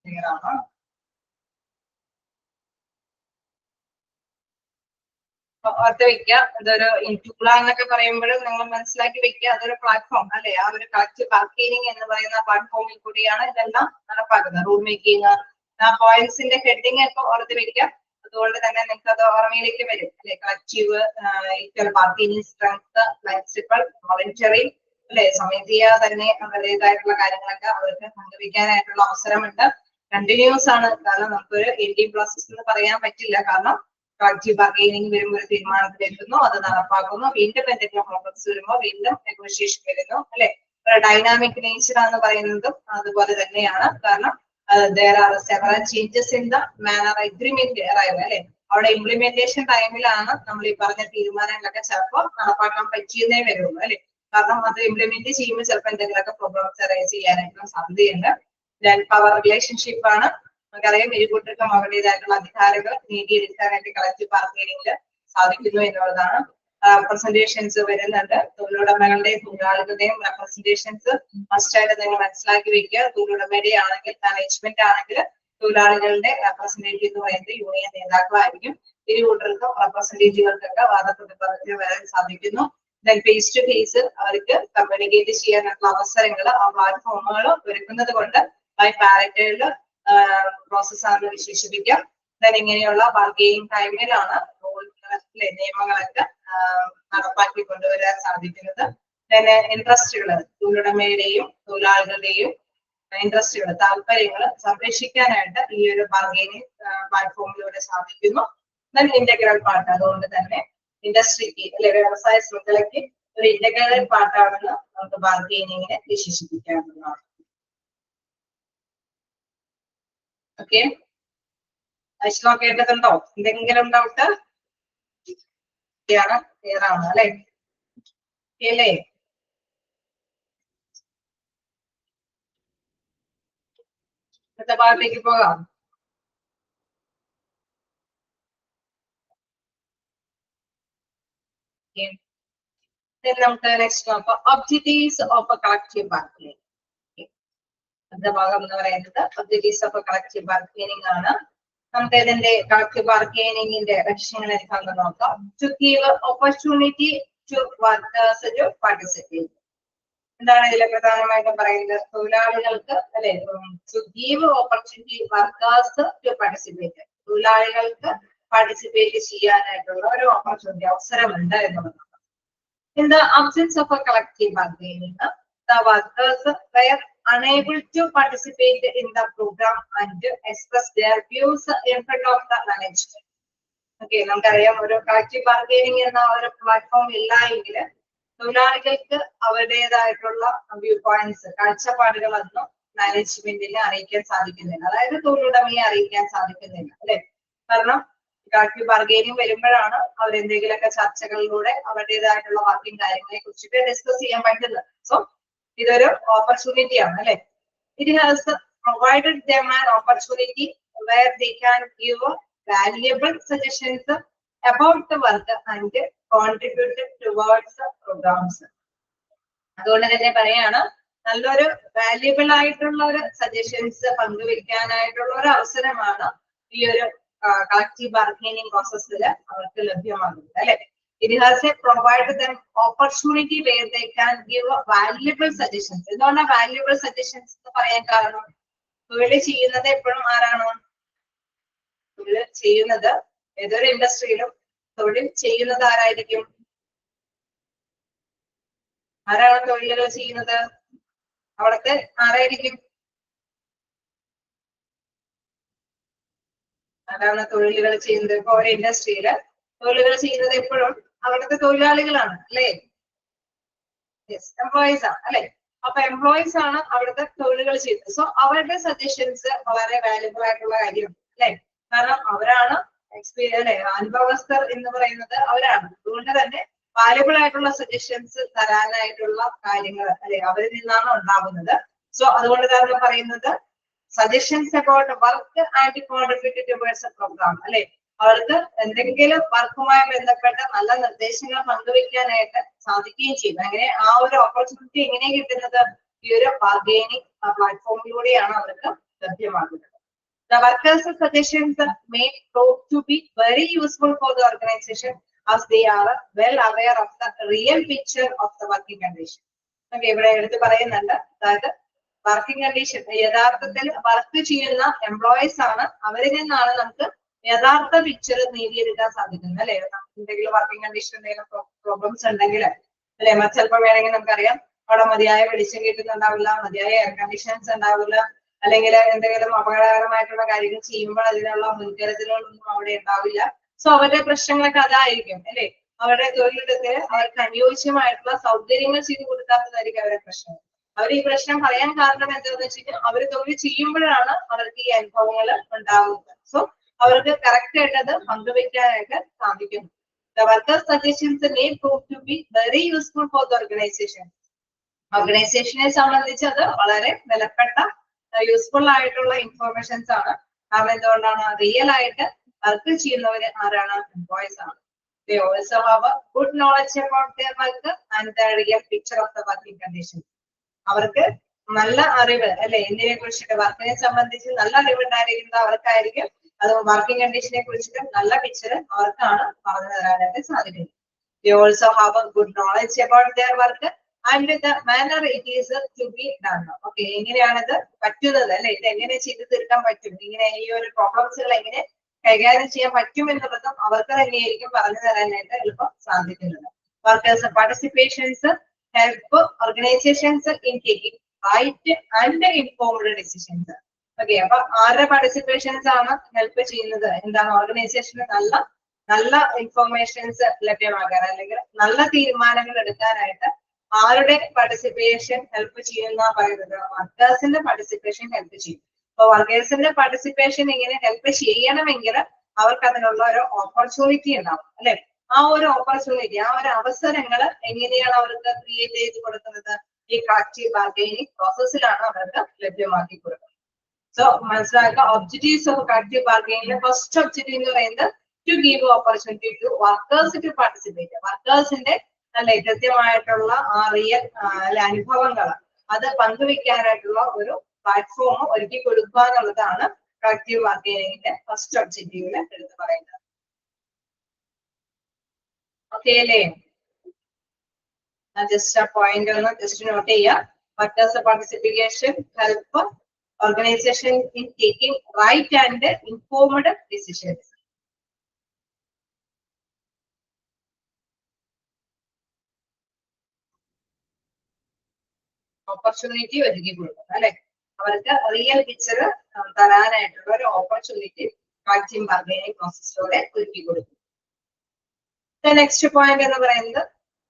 A: ക്ലിയർ ആണോ? ഓർത്ത് വെക്കുക, ഇതൊരു ഇൻറ്റുള എന്നൊക്കെ പറയുമ്പോൾ നിങ്ങൾ മനസ്സിലാക്കി വെക്കുക, അതൊരു പ്ലാറ്റ്ഫോം അല്ലെ? ആ ഒരു കളക്റ്റീവ് ബാർഗെയിനിങ് എന്ന് പറയുന്ന പ്ലാറ്റ്ഫോമിൽ കൂടിയാണ് ഇതെല്ലാം നടപ്പാക്കുന്നത്. റൂൾ മേക്കിംഗ്, ആ പോയിന്റ്സിന്റെ ഹെഡിങ് ഒക്കെ ഓർത്ത് വെക്കുക. അതുകൊണ്ട് തന്നെ നിങ്ങൾക്ക് അത് ഓർമ്മയിലേക്ക് വരും അല്ലെ? Collective, equal bargaining strength, flexible, voluntary അല്ലെ? സമിതിയ തന്നെ അവരുടേതായിട്ടുള്ള കാര്യങ്ങളൊക്കെ അവർക്ക് പങ്കുവെക്കാനായിട്ടുള്ള അവസരമുണ്ട്. കണ്ടിന്യൂസ് ആണ്, കാരണം നമുക്കൊരു എൻഡിങ് പ്രോസസ് എന്ന് പറയാൻ പറ്റില്ല. കാരണം കളക്റ്റീവ് ബാർഗെയിനിങ് വരുമ്പോൾ ഒരു തീരുമാനത്തിൽ എത്തുന്നു, അത് നടപ്പാക്കുന്നു, വീണ്ടും എന്തെങ്കിലും പ്രോബ്ലംസ് വരുമ്പോൾ വീണ്ടും നെഗോഷിയേഷൻ വരുന്നു അല്ലെ? ഡൈനാമിക് നേച്ചർ എന്ന് പറയുന്നതും അതുപോലെ തന്നെയാണ്. കാരണം there are several changes in the manner agreement arrival അല്ലെ? അവിടെ ഇംപ്ലിമെന്റേഷൻ ടൈമിലാണ് നമ്മൾ ഈ പറഞ്ഞ തീരുമാനങ്ങളൊക്കെ ചിലപ്പോൾ നടപ്പാക്കാൻ പറ്റിയെന്നേ വരുള്ളൂ അല്ലെ? കാരണം അത് ഇംപ്ലിമെന്റ് ചെയ്യുമ്പോൾ ചിലപ്പോൾ എന്തെങ്കിലുമൊക്കെ പ്രോബ്ലംസ് അറൈസ് ചെയ്യാനായിട്ടുള്ള സാധ്യതയുണ്ട്. ദെൻ പവർ റിലേഷൻഷിപ്പ് ആണ്. നമുക്കറിയാം, ഇരുകൂട്ടർക്കും അവരുടേതായിട്ടുള്ള അധികാരങ്ങൾ നേടിയെടുക്കാനായിട്ട് കളക്റ്റീവ് ബാർഗെയിനിങ്ങിൽ സാധിക്കുന്നു എന്നുള്ളതാണ്. റെപ്രസെന്റേഷൻസ് വരുന്നുണ്ട്. തൊഴിലുടമകളുടെയും തൊഴിലാളികളുടെയും റെപ്രസെന്റേഷൻസ് മസ്റ്റായിട്ട് നിങ്ങൾ മനസ്സിലാക്കി വെക്കുക. തൊഴിലുടമയുടെ ആണെങ്കിൽ, മാനേജ്മെന്റ് ആണെങ്കിൽ തൊഴിലാളികളുടെ റെപ്രസെന്റേറ്റീവ് എന്ന് പറയുന്നത് യൂണിയൻ നേതാക്കളായിരിക്കും. ഇരുകൂട്ടർക്കും റെപ്രസെന്റേറ്റീവുകൾക്കൊക്കെ വാദപ്രതിപദത്തിൽ വരാൻ സാധിക്കുന്നു. ദെൻ ഫേസ് ടു ഫേസ് അവർക്ക് കമ്മ്യൂണിക്കേറ്റ് ചെയ്യാനുള്ള അവസരങ്ങൾ ആ പ്ലാറ്റ്ഫോമുകൾ ഒരുക്കുന്നത് കൊണ്ട് ബൈ പാരറ്റൈൽ പ്രോസസ്സാണെന്ന് വിശേഷിപ്പിക്കാം. ദെൻ ഇങ്ങനെയുള്ള ബാർഗെയിനിങ് ടൈമിലാണ് നിയമങ്ങളൊക്കെ നടപ്പാക്കി കൊണ്ടുവരാൻ സാധിക്കുന്നത്. പിന്നെ ഇൻട്രസ്റ്റുകൾ, തൊഴിലുടമയുടെയും തൊഴിലാളികളുടെയും ഇൻട്രസ്റ്റുകൾ, താല്പര്യങ്ങൾ സംരക്ഷിക്കാനായിട്ട് ഈ ഒരു ബാർഗെയിനിങ് പ്ലാറ്റ്ഫോമിലൂടെ സാധിക്കുന്നു. ദെൻ ഇന്റഗ്രൽ പാർട്ട്, അതുകൊണ്ട് തന്നെ ഇൻഡസ്ട്രിക്ക് അല്ലെ വ്യവസായ ശൃംഖലയ്ക്ക് ഒരു ഇന്റഗ്രൽ പാർട്ടാണെന്ന് നമുക്ക് ബാർഗെയിനിങ്ങിനെ വിശേഷിപ്പിക്കാവുന്നതാണ്. ഓക്കെ, അശ്ലോ കേട്ടതുണ്ടോ? എന്തെങ്കിലും ഡൗട്ട്? ക്ലിയർ ആണ് അല്ലെ? അല്ലേ? അടുത്ത പാർട്ടിലേക്ക് പോകാം. നമുക്ക് നെക്സ്റ്റ് നോക്കാം, ഒബ്ജക്റ്റീവ്സ് ഓഫ് കളക്റ്റീവ് ബാർഗെയിനിങ്. അടുത്ത ഭാഗം എന്ന് പറയുന്നത് ഒബ്ജക്റ്റീവ്സ് ഓഫ് കളക്റ്റീവ് ബാർഗെയിനിങ് ആണ്. നമുക്ക് ഇതിന്റെ കളക്റ്റീവ് ബാർഗെയിനിങ്ങിന്റെ ലക്ഷ്യങ്ങൾ എന്താണെന്ന് നോക്കാം. To give opportunity to workers to participate. എന്താണ് ഇതിൽ പ്രധാനമായിട്ടും പറയുന്നത്? തൊഴിലാളികൾക്ക് അല്ലെ, to give opportunity workers to participate, തൊഴിലാളികൾക്ക് പാർട്ടിസിപ്പേറ്റ് ചെയ്യാനായിട്ടുള്ള ഒരു ഓപ്പർച്യൂണിറ്റി, അവസരമുണ്ട് എന്നുള്ളതാണ്. In the absence of a collective bargaining, the workers were unable to participate in the program and express their views in front of the management. Okay, നമുക്കറിയാം, ഒരു collective bargaining എന്ന ഒരു platform ഇല്ല എങ്കിൽ തൊഴിലാളികൾക്ക് അവരുടേതായിട്ടുള്ള വ്യൂ പോയിന്റ്സ്, കാഴ്ചപ്പാടുകളൊന്നും മാനേജ്മെന്റിനെ അറിയിക്കാൻ സാധിക്കുന്നില്ല. അതായത് തൊഴിലുടമയെ അറിയിക്കാൻ സാധിക്കുന്നില്ല അല്ലെ? കാരണം കളക്റ്റീവ് ബാർഗെയിനിങ് വരുമ്പോഴാണ് അവരെന്തെങ്കിലുമൊക്കെ ചർച്ചകളിലൂടെ അവരുടേതായിട്ടുള്ള വർക്കിംഗ് കാര്യങ്ങളെ കുറിച്ചിട്ട് ഡിസ്കസ് ചെയ്യാൻ പറ്റുന്നത്. സോ ഇതൊരു ഓപ്പർച്യൂണിറ്റി ആണ് അല്ലെ? It has provided them an opportunity where they can give valuable suggestions about the work and contribute towards programmes. അതുകൊണ്ട് തന്നെ പറയാണ്, നല്ലൊരു വാല്യുബിൾ ആയിട്ടുള്ള ഒരു സജഷൻസ് പങ്കുവെക്കാനായിട്ടുള്ള ഒരു അവസരമാണ് ഈ ഒരു കളക്റ്റീവ് ബാർഗെയിനിങ് പ്രോസസ്സിൽ അവർക്ക് ലഭ്യമാകുന്നത് അല്ലെ? It has provided them opportunity where they can give valuable suggestions. എന്തുകൊണ്ടാണ് വാല്യുബിൾ സജഷൻസ് എന്ന് പറയാൻ കാരണം? തൊഴിൽ ചെയ്യുന്നത് എപ്പോഴും ആരാണ്? തൊഴിൽ ചെയ്യുന്നത് ഏതൊരു ഇൻഡസ്ട്രിയിലും തൊഴിൽ ചെയ്യുന്നത് ആരായിരിക്കും? ആരാണ് തൊഴിലുകൾ ചെയ്യുന്നത്? അവിടുത്തെ ആരായിരിക്കും? ആരാണ് തൊഴിലുകൾ ചെയ്യുന്നത്? ഇപ്പൊ ഒരു ഇൻഡസ്ട്രിയില് തൊഴിലുകൾ ചെയ്യുന്നത് എപ്പോഴും അവിടുത്തെ തൊഴിലാളികളാണ് അല്ലെ? യെസ്, എംപ്ലോയീസ് ആണ് അല്ലെ? അപ്പൊ എംപ്ലോയീസ് ആണ് അവിടുത്തെ തൊഴിലുകൾ ചെയ്യുന്നത്. സോ അവരുടെ സജഷൻസ് വളരെ വാല്യുബിൾ ആയിട്ടുള്ള കാര്യമാണ് അല്ലെ? കാരണം അവരാണ് അല്ലെ അനുഭവസ്ഥർ എന്ന് പറയുന്നത് അവരാണ്. അതുകൊണ്ട് തന്നെ വാല്യബിൾ ആയിട്ടുള്ള സജഷൻസ് തരാനായിട്ടുള്ള കാര്യങ്ങൾ അല്ലെ അവരിൽ നിന്നാണ് ഉണ്ടാകുന്നത്. സോ അതുകൊണ്ട് തന്നെ പറയുന്നത് suggestions about work and contribute towards a programme അല്ലെ അവർക്ക് എന്തെങ്കിലും വർക്കുമായി ബന്ധപ്പെട്ട നല്ല നിർദ്ദേശങ്ങൾ പങ്കുവെക്കാനായിട്ട് സാധിക്കുകയും ചെയ്യും. അങ്ങനെ ആ ഒരു ഓപ്പർച്യൂണിറ്റി എങ്ങനെ കിട്ടുന്നത് ഈ ഒരു ബാർഗൈനിങ് പ്ലാറ്റ്ഫോമിലൂടെയാണ് അവർക്ക് ലഭ്യമാകുന്നത്. The workers' suggestions may prove to be very useful for the organization as they are well aware of the real picture of the working condition. Okay, ഇവിടെ എടുത്ത് പറയുന്നുണ്ട് അതായത് വർക്കിംഗ് കണ്ടീഷൻ യഥാർത്ഥത്തിൽ വർക്ക് ചെയ്യുന്ന എംപ്ലോയീസ് ആണ്, അവരിൽ നിന്നാണ് നമുക്ക് യഥാർത്ഥ പിക്ചർ നേടിയെടുക്കാൻ സാധിക്കുന്നത് അല്ലെ. എന്തെങ്കിലും വർക്കിംഗ് കണ്ടീഷൻ എന്തെങ്കിലും പ്രോബ്ലംസ് ഉണ്ടെങ്കിൽ അല്ലെ ചിലപ്പോൾ വേണമെങ്കിൽ നമുക്കറിയാം അവിടെ മതിയായ വെളിച്ചം കിട്ടുന്നുണ്ടാവില്ല, മതിയായ എയർ കണ്ടീഷൻസ് ഉണ്ടാവില്ല, അല്ലെങ്കിൽ എന്തെങ്കിലും അപകടകരമായിട്ടുള്ള കാര്യങ്ങൾ ചെയ്യുമ്പോൾ അതിനുള്ള മുൻകരുതലുകളൊന്നും അവിടെ ഉണ്ടാവില്ല. സോ അവരുടെ പ്രശ്നങ്ങളൊക്കെ അതായിരിക്കും അല്ലെ. അവരുടെ തൊഴിലിടത്തിൽ അവർക്ക് അനുയോജ്യമായിട്ടുള്ള സൗകര്യങ്ങൾ ചെയ്തു കൊടുക്കാത്തതായിരിക്കും അവരുടെ പ്രശ്നം. അവർ ഈ പ്രശ്നം പറയാൻ കാരണം എന്താണെന്ന് വെച്ച് കഴിഞ്ഞാൽ അവർ തൊഴിൽ ചെയ്യുമ്പോഴാണ് അവർക്ക് ഈ അനുഭവങ്ങൾ ഉണ്ടാകുന്നത്. സോ അവർക്ക് കറക്റ്റ് ആയിട്ട് അത് പങ്കുവെക്കാനായിട്ട് സാധിക്കും. The workers' suggestions may prove to be very useful for the organization. ഓർഗനൈസേഷനെ സംബന്ധിച്ച് അത് വളരെ വിലപ്പെട്ട യൂസ്ഫുൾ ആയിട്ടുള്ള ഇൻഫോർമേഷൻസ് ആണ്. കാരണം എന്തുകൊണ്ടാണ് റിയൽ ആയിട്ട് വർക്ക് ചെയ്യുന്നവര് ആരാണ്? എംപ്ലോയീസ് ആണ്. They also have a good knowledge about their work and the real picture of the working conditions. അവർക്ക് നല്ല അറിവ് അല്ലെ എന്തിനെ കുറിച്ചിട്ട് വർക്കിനെ സംബന്ധിച്ച് നല്ല അറിവ് ഉണ്ടായിരിക്കുന്നത് അവർക്കായിരിക്കും. അത് വർക്കിംഗ് കണ്ടീഷനെ കുറിച്ചിട്ട് നല്ല പിക്ചർ അവർക്കാണ് പറഞ്ഞു തരാനായിട്ട് സാധിക്കുന്നത്. They also have a good knowledge about their work and the manner it is to be done. Okay, എങ്ങനെയാണിത് പറ്റുന്നത് അല്ലെ, ഇത് എങ്ങനെ ചെയ്തു തീർക്കാൻ പറ്റും, ഇങ്ങനെ ഈ ഒരു പ്രോബ്ലംസുകൾ എങ്ങനെ കൈകാര്യം ചെയ്യാൻ പറ്റും എന്നുള്ളതും അവർക്ക് തന്നെയായിരിക്കും പറഞ്ഞു തരാനായിട്ട് എളുപ്പം സാധിക്കുന്നത്. Workers participations help organisations in taking right and informed decisions. Okay, അപ്പൊ ആരുടെ പാർട്ടിസിപ്പേഷൻസ് ആണ് ഹെൽപ്പ് ചെയ്യുന്നത്? എന്താണ് ഓർഗനൈസേഷന് നല്ല ഇൻഫോർമേഷൻസ് ലഭ്യമാക്കാൻ അല്ലെങ്കിൽ നല്ല തീരുമാനങ്ങൾ എടുക്കാനായിട്ട് ആരുടെ പാർട്ടിസിപ്പേഷൻ ഹെൽപ്പ് ചെയ്യുന്ന പറയുന്നത്? വർക്കേഴ്സിന്റെ പാർട്ടിസിപ്പേഷൻ ഹെൽപ്പ് ചെയ്യും. അപ്പൊ വർക്കേഴ്സിന്റെ പാർട്ടിസിപ്പേഷൻ ഇങ്ങനെ ഹെൽപ്പ് ചെയ്യണമെങ്കിൽ അവർക്ക് അതിനുള്ള ഒരു ഓപ്പർച്യൂണിറ്റി ഉണ്ടാവും അല്ലെ. ആ ഒരു ഓപ്പർച്യൂണിറ്റി, ആ ഒരു അവസരങ്ങൾ എങ്ങനെയാണ് അവർക്ക് ക്രിയേറ്റ് ചെയ്ത് കൊടുക്കുന്നത്? ഈ കളക്റ്റീവ് ബാർഗൈനിങ് പ്രോസസ്സിലാണ് അവർക്ക് ലഭ്യമാക്കി കൊടുക്കുന്നത്. സോ മനസ്സിലാക്കുക, objectives of collective bargaining first objective എന്ന് പറയുന്നത് to give opportunity to workers to participate. വർക്കേഴ്സിന്റെ അല്ലെ കൃത്യമായിട്ടുള്ള ആ റിയൽ അല്ലെ അനുഭവങ്ങൾ അത് പങ്കുവെക്കാനായിട്ടുള്ള ഒരു പ്ലാറ്റ്ഫോം ഒരുക്കി കൊടുക്കുക എന്നുള്ളതാണ് കളക്റ്റീവ് ബാർഗൈനിങ്ങിന്റെ ഫസ്റ്റ് ഒബ്ജക്റ്റീവില് എടുത്ത് പറയുന്നത്. ഓക്കെ അല്ലേ? ജസ്റ്റ് ആ പോയിന്റ് ഒന്ന് ജസ്റ്റ് നോട്ട് ചെയ്യുക. Workers participation help organisation in taking right and informed decisions. Opportunity ഒരുക്കി കൊടുക്കുന്നത് അല്ലെ, അവർക്ക് റിയൽ പിക്ചർ തരാനായിട്ടുള്ള ഒരു ഓപ്പർച്യൂണിറ്റി കളക്റ്റീവ് ബാർഗൈനിങ് പ്രോസസ്സിലൂടെ ഒരുക്കി കൊടുക്കും. നെക്സ്റ്റ് പോയിന്റ് എന്ന് പറയുന്നത്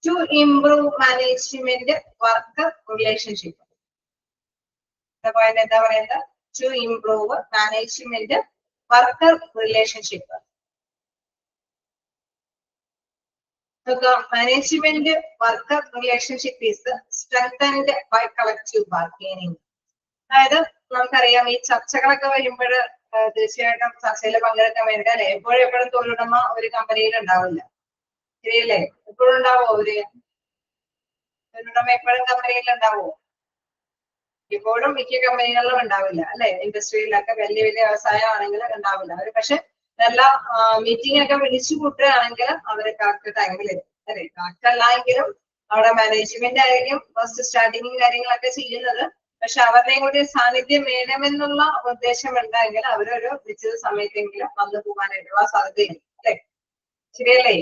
A: to improve management work relationship. Point എന്താ പറയുന്നത്? To improve management worker relationship. Management worker relationship is strengthened by collective bargaining. അതായത് നമുക്കറിയാം ഈ ചർച്ചകളൊക്കെ വരുമ്പോൾ തീർച്ചയായിട്ടും ചർച്ചയിൽ പങ്കെടുക്കാൻ വേണ്ടി അല്ലെ എപ്പോഴും തൊഴിലുടമ ഒരു കമ്പനിയിൽ ഉണ്ടാവില്ല, ശരിയല്ലേ? എപ്പോഴും ഉണ്ടാവോ? തൊഴിലുടമ എപ്പോഴും കമ്പനിയിൽ ഉണ്ടാവോ? ഇപ്പോഴും മിക്ക കമ്പനികളിലും ഉണ്ടാവില്ല അല്ലെ. ഇൻഡസ്ട്രിയിലൊക്കെ വലിയ വ്യവസായം ആണെങ്കിൽ ഉണ്ടാവില്ല. അവര് പക്ഷെ നല്ല മീറ്റിംഗ് ഒക്കെ വിളിച്ചു കൂട്ടുകയാണെങ്കിൽ അവര് കറക്റ്റ് ടൈമിൽ എത്തും അല്ലെ. കറക്റ്റ് അല്ല എങ്കിലും അവിടെ മാനേജ്മെന്റ് ആയിരിക്കും ഫസ്റ്റ് സ്റ്റാർട്ടിങ്ങും കാര്യങ്ങളൊക്കെ ചെയ്യുന്നത്. പക്ഷെ അവരുടെയും കൂടി സാന്നിധ്യം വേണമെന്നുള്ള ഉദ്ദേശം ഉണ്ടെങ്കിൽ അവരൊരു നിശ്ചിത സമയത്തെങ്കിലും വന്നു പോകാനായിട്ടുള്ള സാധ്യതയുണ്ട് അല്ലെ, ശരിയല്ലേ?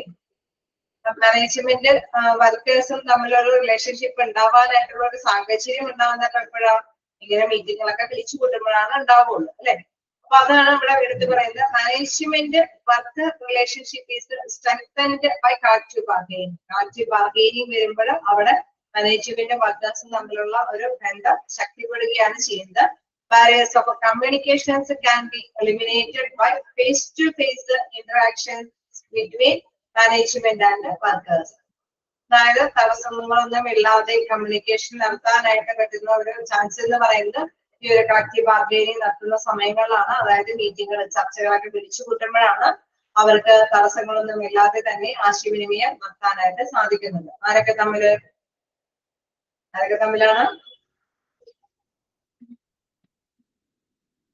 A: മാനേജ്മെന്റ് വർക്കേഴ്സും തമ്മിലൊരു റിലേഷൻഷിപ്പ് ഉണ്ടാവാനായിട്ടുള്ള ഒരു സാഹചര്യം ഉണ്ടാവുന്നതൊക്കെ എപ്പോഴാണ്? ഇങ്ങനെ മീറ്റിങ്ങുകളൊക്കെ വിളിച്ചു കൂട്ടുമ്പോഴാണ് ഉണ്ടാവുള്ളൂ അല്ലെ. അപ്പൊ അതാണ് ഇവിടെ എടുത്ത് പറയുന്നത്. Management work relationship is strengthened by collective bargaining. Collective bargaining വരുമ്പോൾ അവിടെ മാനേജ്മെന്റ് വർക്കേഴ്സും തമ്മിലുള്ള ഒരു ബന്ധം ശക്തിപ്പെടുകയാണ് ചെയ്യുന്നത്. Barriers of communications can be eliminated by face-to-face interactions between management and workers. അതായത് തടസ്സങ്ങളൊന്നും ഇല്ലാതെ കമ്മ്യൂണിക്കേഷൻ നടത്താനായിട്ട് പറ്റുന്ന ഒരു ചാൻസ് എന്ന് പറയുന്നത് ഈ ഒരു കളക്റ്റീവ് ബാർഗൈനിങ് നടത്തുന്ന സമയങ്ങളിലാണ്. അതായത് മീറ്റിങ്ങുകൾ ചർച്ചകളൊക്കെ വിളിച്ചു കൂട്ടുമ്പോഴാണ് അവർക്ക് തടസ്സങ്ങളൊന്നും ഇല്ലാതെ തന്നെ ആശയവിനിമയം നടത്താനായിട്ട് സാധിക്കുന്നുണ്ട്. ആരൊക്കെ തമ്മിലാണ്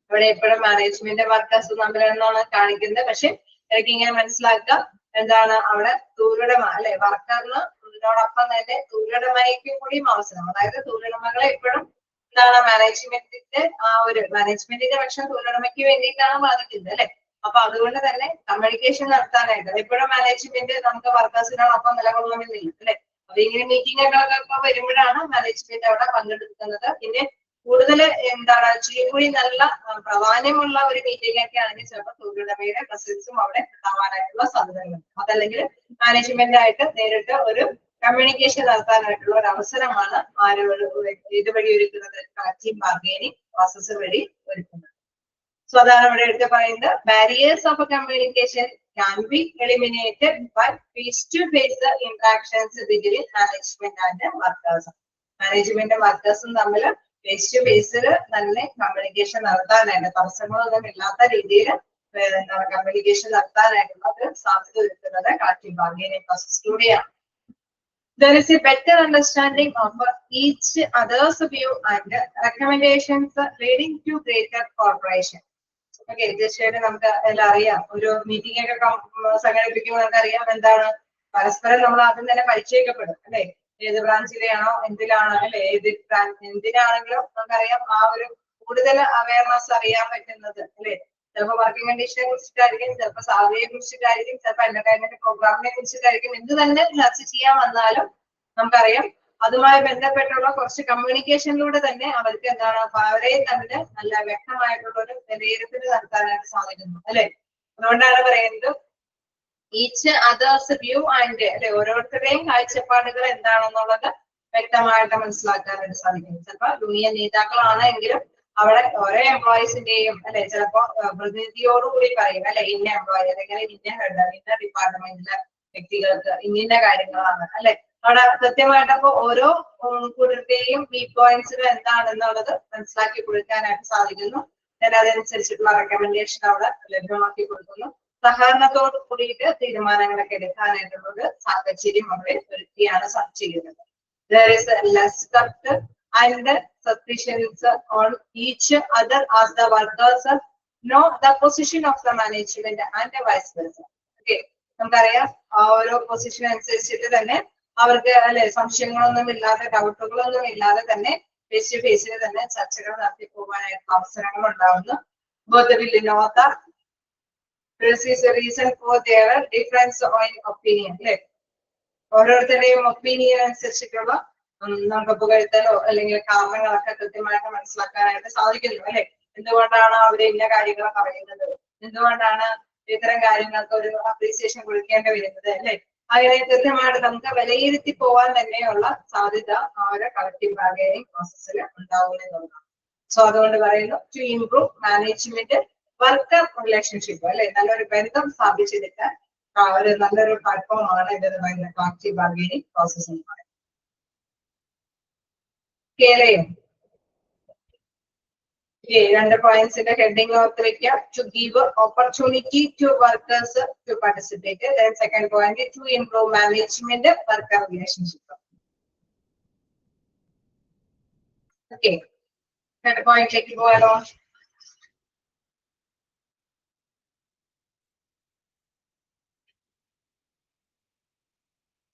A: ഇവിടെ എപ്പോഴും മാനേജ്മെന്റ് വർക്കേഴ്സ് തമ്മിലെന്നാണ് കാണിക്കുന്നത്. പക്ഷെ എനിക്ക് ഇങ്ങനെ മനസ്സിലാക്കുക എന്താണ് അവിടെ തൊഴിലുടമ അല്ലെ വർക്കറിനോടൊപ്പം തന്നെ തൊഴിലുടമയ്ക്കും കൂടിയും അവസരം. അതായത് തൊഴിലുടമകളെ എപ്പോഴും എന്താണ് മാനേജ്മെന്റിന്റെ ആ ഒരു മാനേജ്മെന്റിന്റെ പക്ഷം തൊഴിലുടമയ്ക്ക് വേണ്ടിയിട്ടാണ് ബാധിക്കുന്നത് അല്ലെ. അപ്പൊ അതുകൊണ്ട് തന്നെ കമ്മ്യൂണിക്കേഷൻ നടത്താനായിട്ട് എപ്പോഴും മാനേജ്മെന്റ് നമുക്ക് വർക്കേഴ്സിനോടൊപ്പം നിലകൊള്ളണമെന്നില്ല അല്ലെ. അപ്പൊ ഇങ്ങനെ മീറ്റിങ്ങുകളൊക്കെ വരുമ്പോഴാണ് മാനേജ്മെന്റ് അവിടെ പങ്കെടുക്കുന്നത്. പിന്നെ കൂടുതൽ എന്താണ് ഇച്ചിരി കൂടി നല്ല പ്രാധാന്യമുള്ള ഒരു മീറ്റിംഗ് ഒക്കെ ആണെങ്കിൽ ചിലപ്പോൾ തൊഴിലുടമയുടെ പ്രസൻസും അവിടെ ഉണ്ടാവാനായിട്ടുള്ള സാധ്യതകളുണ്ട്. അതല്ലെങ്കിൽ മാനേജ്മെന്റ് ആയിട്ട് നേരിട്ട് ഒരു കമ്മ്യൂണിക്കേഷൻ നടത്താനായിട്ടുള്ള ഒരു അവസരമാണ് ഇതുവഴി ഒരുക്കുന്നത്, കളക്റ്റീവ് ബാർഗൈനിങ് പ്രോസസ് വഴി ഒരുക്കുന്നത്. സോ അതാണ് ഇവിടെ എടുത്ത് പറയുന്നത്. Barriers of communication can be eliminated by face-to-face interactions between management and workers. Management വർക്കേഴ്സും തമ്മിൽ ഫേസ് ടു ഫേസിൽ തന്നെ കമ്മ്യൂണിക്കേഷൻ നടത്താനായിട്ട് തടസ്സങ്ങളൊന്നും ഇല്ലാത്ത രീതിയിൽ എന്താണ് കമ്മ്യൂണിക്കേഷൻ നടത്താനായിട്ടുള്ള ഒരു സാധ്യത ഒരുക്കുന്നത് കളക്റ്റീവ് ബാർഗൈനിങ് പ്രോസസ്സിലൂടെയാണ്. There is a better understanding of each other's view and recommendations leading to greater cooperation. Okay, തീർച്ചയായിട്ടും നമുക്ക് എല്ലാം അറിയാം. ഒരു മീറ്റിംഗ് ഒക്കെ സംഘടിപ്പിക്കുമ്പോൾ നമുക്കറിയാം എന്താണ് പരസ്പരം നമ്മൾ ആദ്യം തന്നെ പരിചയിക്കപ്പെടും അല്ലെ. ഏത് ബ്രാഞ്ചിലെയാണോ എന്തിലാണ് അല്ലെ എന്തിനാണെങ്കിലും നമുക്കറിയാം ആ ഒരു കൂടുതൽ അവയർനെസ് അറിയാൻ പറ്റുന്നത് അല്ലെ. ചിലപ്പോൾ വർക്കിംഗ് കണ്ടീഷനെ കുറിച്ചിട്ടായിരിക്കും, ചിലപ്പോൾ സാലറിയെ കുറിച്ചിട്ടായിരിക്കും, ചിലപ്പോൾ എന്റർടൈൻമെന്റ് പ്രോഗ്രാമിനെ കുറിച്ചിട്ടായിരിക്കും. എന്ത് തന്നെ ചർച്ച ചെയ്യാൻ വന്നാലും നമുക്കറിയാം അതുമായി ബന്ധപ്പെട്ടുള്ള കുറച്ച് കമ്മ്യൂണിക്കേഷനിലൂടെ തന്നെ അവർക്ക് എന്താണ് അവരെ തമ്മിൽ നല്ല വ്യക്തമായിട്ടുള്ള ഒരു വിലയിരുത്തൽ നടത്താനായിട്ട് സാധിക്കുന്നു അല്ലെ. അതുകൊണ്ടാണ് പറയുന്നത് ഈച്ച് അതേഴ്സ് വ്യൂ ആൻഡ് അല്ലെ, ഓരോരുത്തരുടെയും കാഴ്ചപ്പാടുകൾ എന്താണെന്നുള്ളത് വ്യക്തമായിട്ട് മനസ്സിലാക്കാനായിട്ട് സാധിക്കും. ചിലപ്പോ യൂണിയൻ നേതാക്കളാണെങ്കിലും അവിടെ ഓരോ എംപ്ലോയീസിന്റെയും അല്ലെ ചിലപ്പോ പ്രതിനിധിയോടുകൂടി പറയും അല്ലെ, ഇന്ന എംപ്ലോയി അല്ലെങ്കിൽ ഇന്ന ഹെഡ് ഇന്ന ഡിപ്പാർട്ട്മെന്റിലെ വ്യക്തികൾക്ക് ഇന്ന കാര്യങ്ങളാണ് അല്ലെ. അവിടെ കൃത്യമായിട്ടപ്പോ ഓരോ കൂട്ടരുടെയും വീക്ക് പോയിന്റ്സുകൾ എന്താണെന്നുള്ളത് മനസ്സിലാക്കി കൊടുക്കാനായിട്ട് സാധിക്കുന്നു. അതനുസരിച്ചിട്ടുള്ള റെക്കമെൻഡേഷൻ അവിടെ ലഭ്യമാക്കി കൊടുക്കുന്നു. സഹകരണത്തോട് കൂടിയിട്ട് തീരുമാനങ്ങളൊക്കെ എടുക്കാനായിട്ടുള്ള ഒരു സാഹചര്യം അവിടെ ഒരുക്കിയാണ് ചെയ്യുന്നത്. There is less trust and suspicions on each other as the workers know the position of the management and vice versa. Okay, നമുക്കറിയാം ആ ഓരോ പൊസിഷൻ അനുസരിച്ചിട്ട് തന്നെ അവർക്ക് അല്ലെ സംശയങ്ങളൊന്നും ഇല്ലാതെ ഡൗട്ടുകളൊന്നും ഇല്ലാതെ തന്നെ ഫേസ് ടു ഫേസിൽ തന്നെ ചർച്ചകൾ നടത്തി പോകാനായിട്ടുള്ള അവസരങ്ങൾ ഉണ്ടാവുന്നു. Both will know the precise reason for their difference in opinion. അല്ലെ, ഓരോരുത്തരുടെയും ഒപ്പീനിയൻ അനുസരിച്ചിട്ടുള്ള നമുക്ക് പുകഴ്ത്തലോ അല്ലെങ്കിൽ കാരണങ്ങളൊക്കെ കൃത്യമായിട്ട് മനസ്സിലാക്കാനായിട്ട് സാധിക്കുന്നു അല്ലെ. എന്തുകൊണ്ടാണ് അവര് ഇന്ന കാര്യങ്ങൾ പറയുന്നത്, എന്തുകൊണ്ടാണ് ഇത്തരം കാര്യങ്ങൾക്ക് ഒരു അപ്രീസിയേഷൻ കൊടുക്കേണ്ടി വരുന്നത് അല്ലെ. അങ്ങനെ കൃത്യമായിട്ട് നമുക്ക് വിലയിരുത്തി പോകാൻ തന്നെയുള്ള സാധ്യത ആ ഒരു കളക്റ്റീവ് ബാർഗൈനിങ് പ്രോസസ്സിൽ ഉണ്ടാവുമെന്നുള്ളതാണ്. സോ അതുകൊണ്ട് പറയുന്നു to improve management worker relationship അല്ലെ, നല്ലൊരു ബന്ധം സ്ഥാപിച്ചെടുക്കാൻ ഒരു നല്ലൊരു പ്ലാറ്റ്ഫോമാണ് ഇതെന്ന് പറയുന്നത് കളക്റ്റീവ് ബാർഗൈനിങ് പ്രോസസ് എന്ന് പറയുന്നത്. കേരയും രണ്ട് പോയിന്റ്സിന്റെ ഹെഡിങ് ഓർത്ത് വെക്കാം. To give opportunity to workers to participate. Then second point to improve management worker relationship. Okay, third പോയിന്റിലേക്ക് പോയാലോ.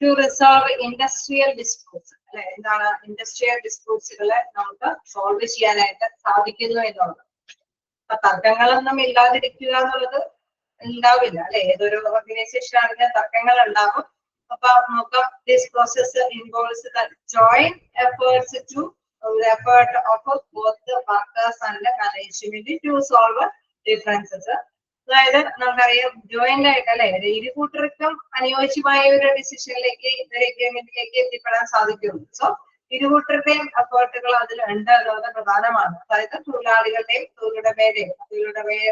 A: ടു റിസോൾവ് ഇൻഡസ്ട്രിയൽ ഡിസ്പ്യൂട്ട്സ് അല്ലെ, എന്താണ് ഇൻഡസ്ട്രിയൽ ഡിസ്പ്യൂട്ട്സുകളെ നമുക്ക് സോൾവ് ചെയ്യാനായിട്ട് സാധിക്കുന്നു എന്നുള്ളത്. അപ്പൊ തർക്കങ്ങളൊന്നും ഇല്ലാതിരിക്കുക എന്നുള്ളത് ഉണ്ടാവില്ല അല്ലെ. ഏതൊരു ഓർഗനൈസേഷൻ ആണെങ്കിലും തർക്കങ്ങൾ ഉണ്ടാകും. അപ്പൊ നമുക്ക് this process involves the joint efforts to effort of both the workers and the management to solve differences. അതായത് നമുക്കറിയാം ജോയിന്റ് ആയിട്ട് അല്ലെ ഇരു കൂട്ടർക്കും അനുയോജ്യമായ ഒരു ഡിസിഷനിലേക്ക് ഒരു എഗ്രിമെന്റിലേക്ക് എത്തിപ്പെടാൻ സാധിക്കും. സോ ഇരുകൂട്ടരുടെയും എഫേർട്ടുകൾ അതിലുണ്ട് എന്നുള്ളത് പ്രധാനമാണ്. അതായത് തൊഴിലാളികളുടെയും തൊഴിലുടമയുടെയും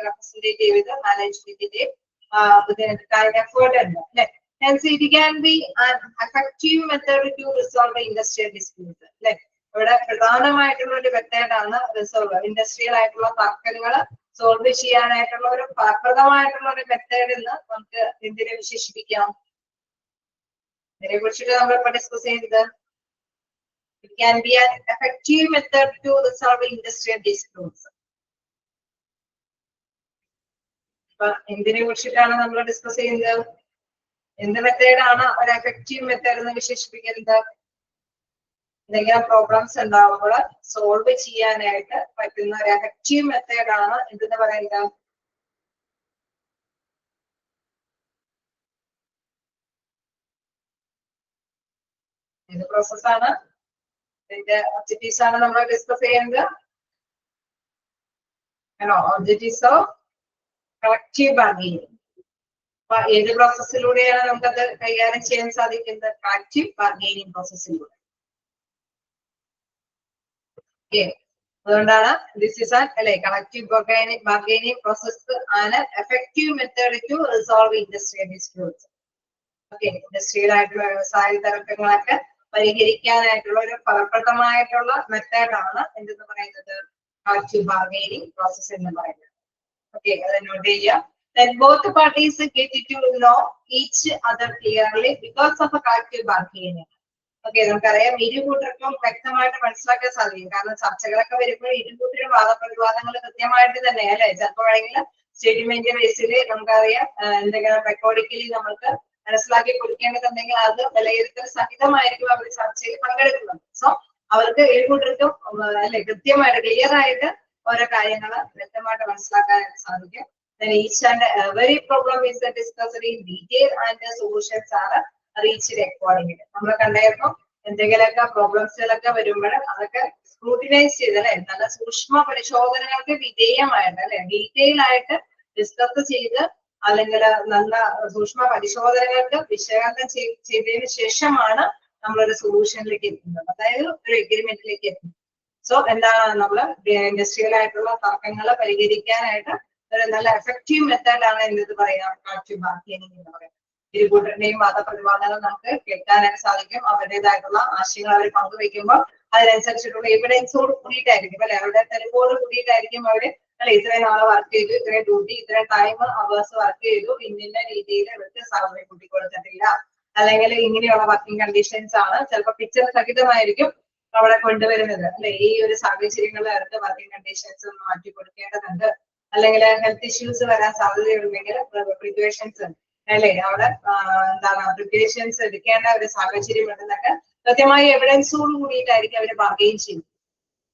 A: റെപ്രസെന്റേറ്റീവ് ചെയ്ത് മാനേജ്മെന്റിന്റെയും എഫേർട്ട് ഉണ്ട് അല്ലെ. Hence, it can be an effective method to resolve the industrial disputes. അല്ലെ, ഇവിടെ പ്രധാനമായിട്ടുള്ള ഒരു മെത്തേഡാണ് റിസോൾവ്, ഇൻഡസ്ട്രിയൽ ആയിട്ടുള്ള തർക്കങ്ങൾ സോൾവ് ചെയ്യാനായിട്ടുള്ള ഒരു ഫലപ്രദമായിട്ടുള്ള ഒരു മെത്തേഡ് എന്ന് നമുക്ക് എന്തിനെ വിശേഷിപ്പിക്കാം? ഇതിനെ കുറിച്ചിട്ട് നമ്മൾ ഇപ്പൊ ഡിസ്കസ് ചെയ്തത് it can be an effective method to resolve industrial disputes. അപ്പൊ എന്തിനെ കുറിച്ചിട്ടാണ് നമ്മൾ ഡിസ്കസ് ചെയ്യുന്നത്? എന്ത് മെത്തേഡാണ് ഒരു എഫക്റ്റീവ് മെത്തേഡ് എന്ന് വിശേഷിപ്പിക്കുന്നത്? എന്തെങ്കിലും പ്രോബ്ലംസ് ഉണ്ടാവുമ്പോൾ സോൾവ് ചെയ്യാനായിട്ട് പറ്റുന്ന ഒരു എഫക്റ്റീവ് മെത്തേഡാണ് എന്തെന്ന് പറയുന്നത്? ഏത് പ്രോസസ്സാണ്? ഇതിന്റെ ഒബ്ജക്റ്റീവ്സ് ആണ് നമ്മൾ ഡിസ്കസ് ചെയ്യുന്നത്. ആണോ? Objectives of collective bargaining. അപ്പൊ ഏത് പ്രോസസ്സിലൂടെയാണ് നമുക്കത് കൈകാര്യം ചെയ്യാൻ സാധിക്കുന്നത്? കളക്റ്റീവ് ബാർഗെയിനിങ് പ്രോസസ്സിലൂടെ. ഓക്കെ, അതുകൊണ്ടാണ് ദിസ് ഇസ് അല്ലെ കളക്റ്റീവ് ബാർഗെയിനിങ് പ്രോസസ് ആണ് effective method to resolve industrial disputes. Okay, industrial ആയിട്ടുള്ള വ്യവസായ തർക്കങ്ങളൊക്കെ പരിഹരിക്കാനായിട്ടുള്ള ഒരു ഫലപ്രദമായിട്ടുള്ള മെത്തേഡാണ് എന്തെന്ന് പറയുന്നത്? കളക്റ്റീവ് ബാർഗെയിനിങ് പ്രോസസ് എന്ന് പറയുന്നത്. ഓക്കെ, അത് നോട്ട് ചെയ്യുക. Then both parties get to know each other clearly because of a collective bargaining. Okay, നമുക്കറിയാം ഇരുകൂട്ടർക്കും വ്യക്തമായിട്ട് മനസ്സിലാക്കാൻ സാധിക്കും. കാരണം ചർച്ചകളൊക്കെ വരുമ്പോൾ ഇരുകൂട്ടരും വാദപ്രതിവാദങ്ങൾ കൃത്യമായിട്ട് തന്നെ അല്ലെ, ചിലപ്പോഴെങ്കിലും സ്റ്റേറ്റ്മെന്റ് ബേസിൽ നമുക്കറിയാം എന്തെങ്കിലും റെക്കോർഡിക്കലി നമുക്ക് മനസ്സിലാക്കി കൊടുക്കേണ്ടതുണ്ടെങ്കിൽ അത് വിലയിരുത്തൽ സഹിതമായിരിക്കും അവർ ചർച്ചയിൽ പങ്കെടുക്കുന്നത്. സോ അവർക്ക് ഇരുകൂട്ടർക്കും അല്ലെ കൃത്യമായിട്ട് ക്ലിയർ ആയിട്ട് ഓരോ കാര്യങ്ങൾ വ്യക്തമായിട്ട് മനസ്സിലാക്കാനായിട്ട് സാധിക്കും. Then each and every problem is discussed in detail and the solutions are reached accordingly. നമ്മൾ കണ്ടായിരുന്നു എന്തെങ്കിലുമൊക്കെ പ്രോബ്ലംസുകളൊക്കെ വരുമ്പോൾ അതൊക്കെ സ്ക്രൂട്ടിനൈസ് ചെയ്ത് അല്ലെ, നല്ല സൂക്ഷ്മ പരിശോധനകൾക്ക് വിധേയമായിട്ട് അല്ലെ, ഡീറ്റെയിൽ ആയിട്ട് ഡിസ്കസ് ചെയ്ത് അല്ലെങ്കിൽ നല്ല സൂക്ഷ്മ പരിശോധനകൾക്ക് വിശകലനം ചെയ്തതിനു ശേഷമാണ് നമ്മളൊരു സൊല്യൂഷനിലേക്ക് എത്തുന്നത്, അതായത് ഒരു എഗ്രിമെന്റിലേക്ക് എത്തുന്നത്. സോ എന്താണ് നമ്മൾ ഇൻഡസ്ട്രിയൽ ആയിട്ടുള്ള തർക്കങ്ങൾ പരിഹരിക്കാനായിട്ട് ഒരു നല്ല എഫക്റ്റീവ് മെത്തേഡാണ് എന്നത് പറയാം കളക്റ്റീവ് ബാർഗെയിനിങ് എന്ന് പറയുന്നത്. ഇരുകൂട്ടരുടെയും വാദപ്രതിവാദങ്ങൾ നമുക്ക് കേൾക്കാനായിട്ട് സാധിക്കും. അവരുടേതായിട്ടുള്ള ആശയങ്ങൾ അവർ പങ്കുവെക്കുമ്പോൾ അതിനനുസരിച്ചിട്ടുള്ള എവിഡൻസോട് കൂടിയിട്ടായിരിക്കും അല്ലെ, അവരുടെ തെളിവോട് കൂടിയിട്ടായിരിക്കും അവര് അല്ലെ ഇത്രയും നാളെ വർക്ക് ചെയ്തു, ഇത്രയും ഡ്യൂട്ടി, ഇത്രയും ടൈം അവേഴ്സ് വർക്ക് ചെയ്തു, ഇന്ന രീതിയിൽ ഇവർക്ക് സാലറി കൂട്ടി കൊടുത്തിട്ടില്ല, അല്ലെങ്കിൽ ഇങ്ങനെയുള്ള വർക്കിംഗ് കണ്ടീഷൻസ് ആണ്. ചിലപ്പോൾ പിക്ചർ സഹിതമായിരിക്കും അവിടെ കൊണ്ടുവരുന്നത് അല്ലെ. ഈ ഒരു സാഹചര്യങ്ങളിൽ അവർക്ക് വർക്കിംഗ് കണ്ടീഷൻസ് ഒന്ന് മാറ്റി കൊടുക്കേണ്ടതുണ്ട്, അല്ലെങ്കിൽ ഹെൽത്ത് ഇഷ്യൂസ് വരാൻ സാധ്യതയുണ്ടെങ്കിൽ പ്രിപ്പറേഷൻസ് അല്ലെ അവിടെ എന്താണ് പ്രിപ്പറേഷൻസ് എടുക്കേണ്ട ഒരു സാഹചര്യം ഉണ്ടെന്നൊക്കെ കൃത്യമായ എവിഡൻസോട് കൂടിയിട്ടായിരിക്കും അവർ ബാർഗെയിൻ ചെയ്യുന്നത്.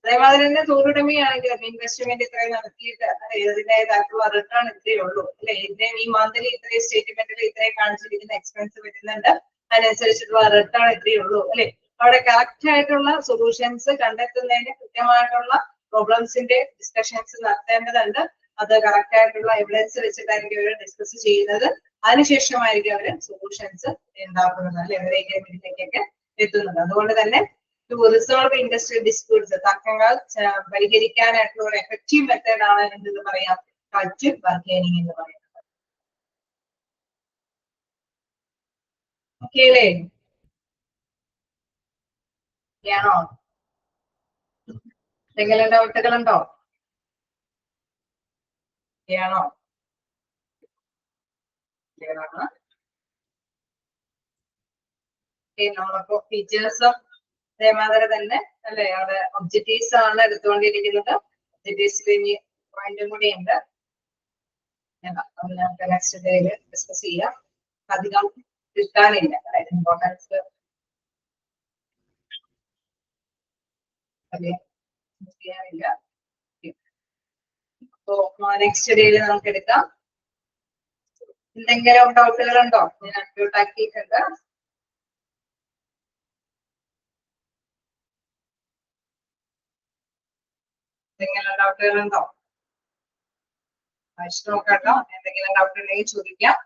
A: അതേമാതിരി തന്നെ തൊഴിലുടമയാണെങ്കിലും ഇൻവെസ്റ്റ്മെന്റ് ഇത്രയും നടത്തിയിട്ട് ഇതിൻ്റെതായിട്ടുള്ള റിട്ടേൺ ഇത്രയേ ഉള്ളൂ അല്ലെ, ഇതിന്റെ ഈ മന്ത്ലി ഇത്രയും സ്റ്റേറ്റ്മെന്റിൽ ഇത്രയും കാണിച്ചിരിക്കുന്ന എക്സ്പെൻസ് വരുന്നുണ്ട്, അതിനനുസരിച്ചിട്ടുള്ള റിട്ടേൺ ഇത്രയേ ഉള്ളൂ അല്ലെ. അവിടെ കറക്റ്റ് ആയിട്ടുള്ള സൊല്യൂഷൻസ് കണ്ടെത്തുന്നതിന് കൃത്യമായിട്ടുള്ള പ്രോബ്ലംസിന്റെ ഡിസ്കഷൻസ് നടത്തേണ്ടതുണ്ട്. അത് കറക്റ്റ് ആയിട്ടുള്ള എവിഡൻസ് വെച്ചിട്ടായിരിക്കും അവർ ഡിസ്കസ് ചെയ്യുന്നത്. അതിനുശേഷമായിരിക്കും അവർ സൊല്യൂഷൻസ് ഉണ്ടാക്കുന്നത് അല്ലെ, ഒരു എഗ്രിമെന്റിലേക്കൊക്കെ എത്തുന്നത്. അതുകൊണ്ട് തന്നെ ടു റിസോൾവ് ഇൻഡസ്ട്രിയൽ ഡിസ്പ്യൂട്ട്സ്, തർക്കങ്ങൾ പരിഹരിക്കാനായിട്ടുള്ള ഒരു എഫക്റ്റീവ് മെത്തേഡാണ് എന്തെന്ന് പറയാം കളക്റ്റീവ് ബാർഗെയിനിങ് എന്ന് പറയുന്നത്. ഓക്കെ അല്ലേ? യാണോ? എന്തെങ്കിലും ഡൗട്ടുകളുണ്ടോ? യാണോ? നമ്മളിപ്പോ ഫീച്ചേഴ്സും അതേമാതിരി തന്നെ അല്ലെ അവിടെ ഒബ്ജക്റ്റീവ്സ് ആണ് എടുത്തുകൊണ്ടിരിക്കുന്നത്. ഒബ്ജക്റ്റീവ്സിൽ ഇനി പോയിന്റും കൂടി ഉണ്ട്, നമുക്ക് നെക്സ്റ്റ് ഡേയിൽ ഡിസ്കസ് ചെയ്യാം. അധികം കിട്ടാനില്ല അതായത് ഇമ്പോർട്ടൻസ് ചെയ്യാനില്ല. അപ്പോ നെക്സ്റ്റ് ഡേയിൽ നമുക്ക് എടുക്കാം. എന്തെങ്കിലും ഡൗട്ടുകളുണ്ടോ? ഞാൻ അൺമ്യൂട്ട് ആക്കിയിട്ടുണ്ട്. എന്തെങ്കിലും ഡൗട്ടുകളുണ്ടോ? വായിച്ചു നോക്കാട്ടോ, എന്തെങ്കിലും ഡൗട്ട് ഉണ്ടെങ്കിൽ ചോദിക്കാം.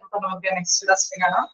A: അപ്പൊ നമുക്ക് നെക്സ്റ്റ് ക്വസ്റ്റ്യൻ കാണാം.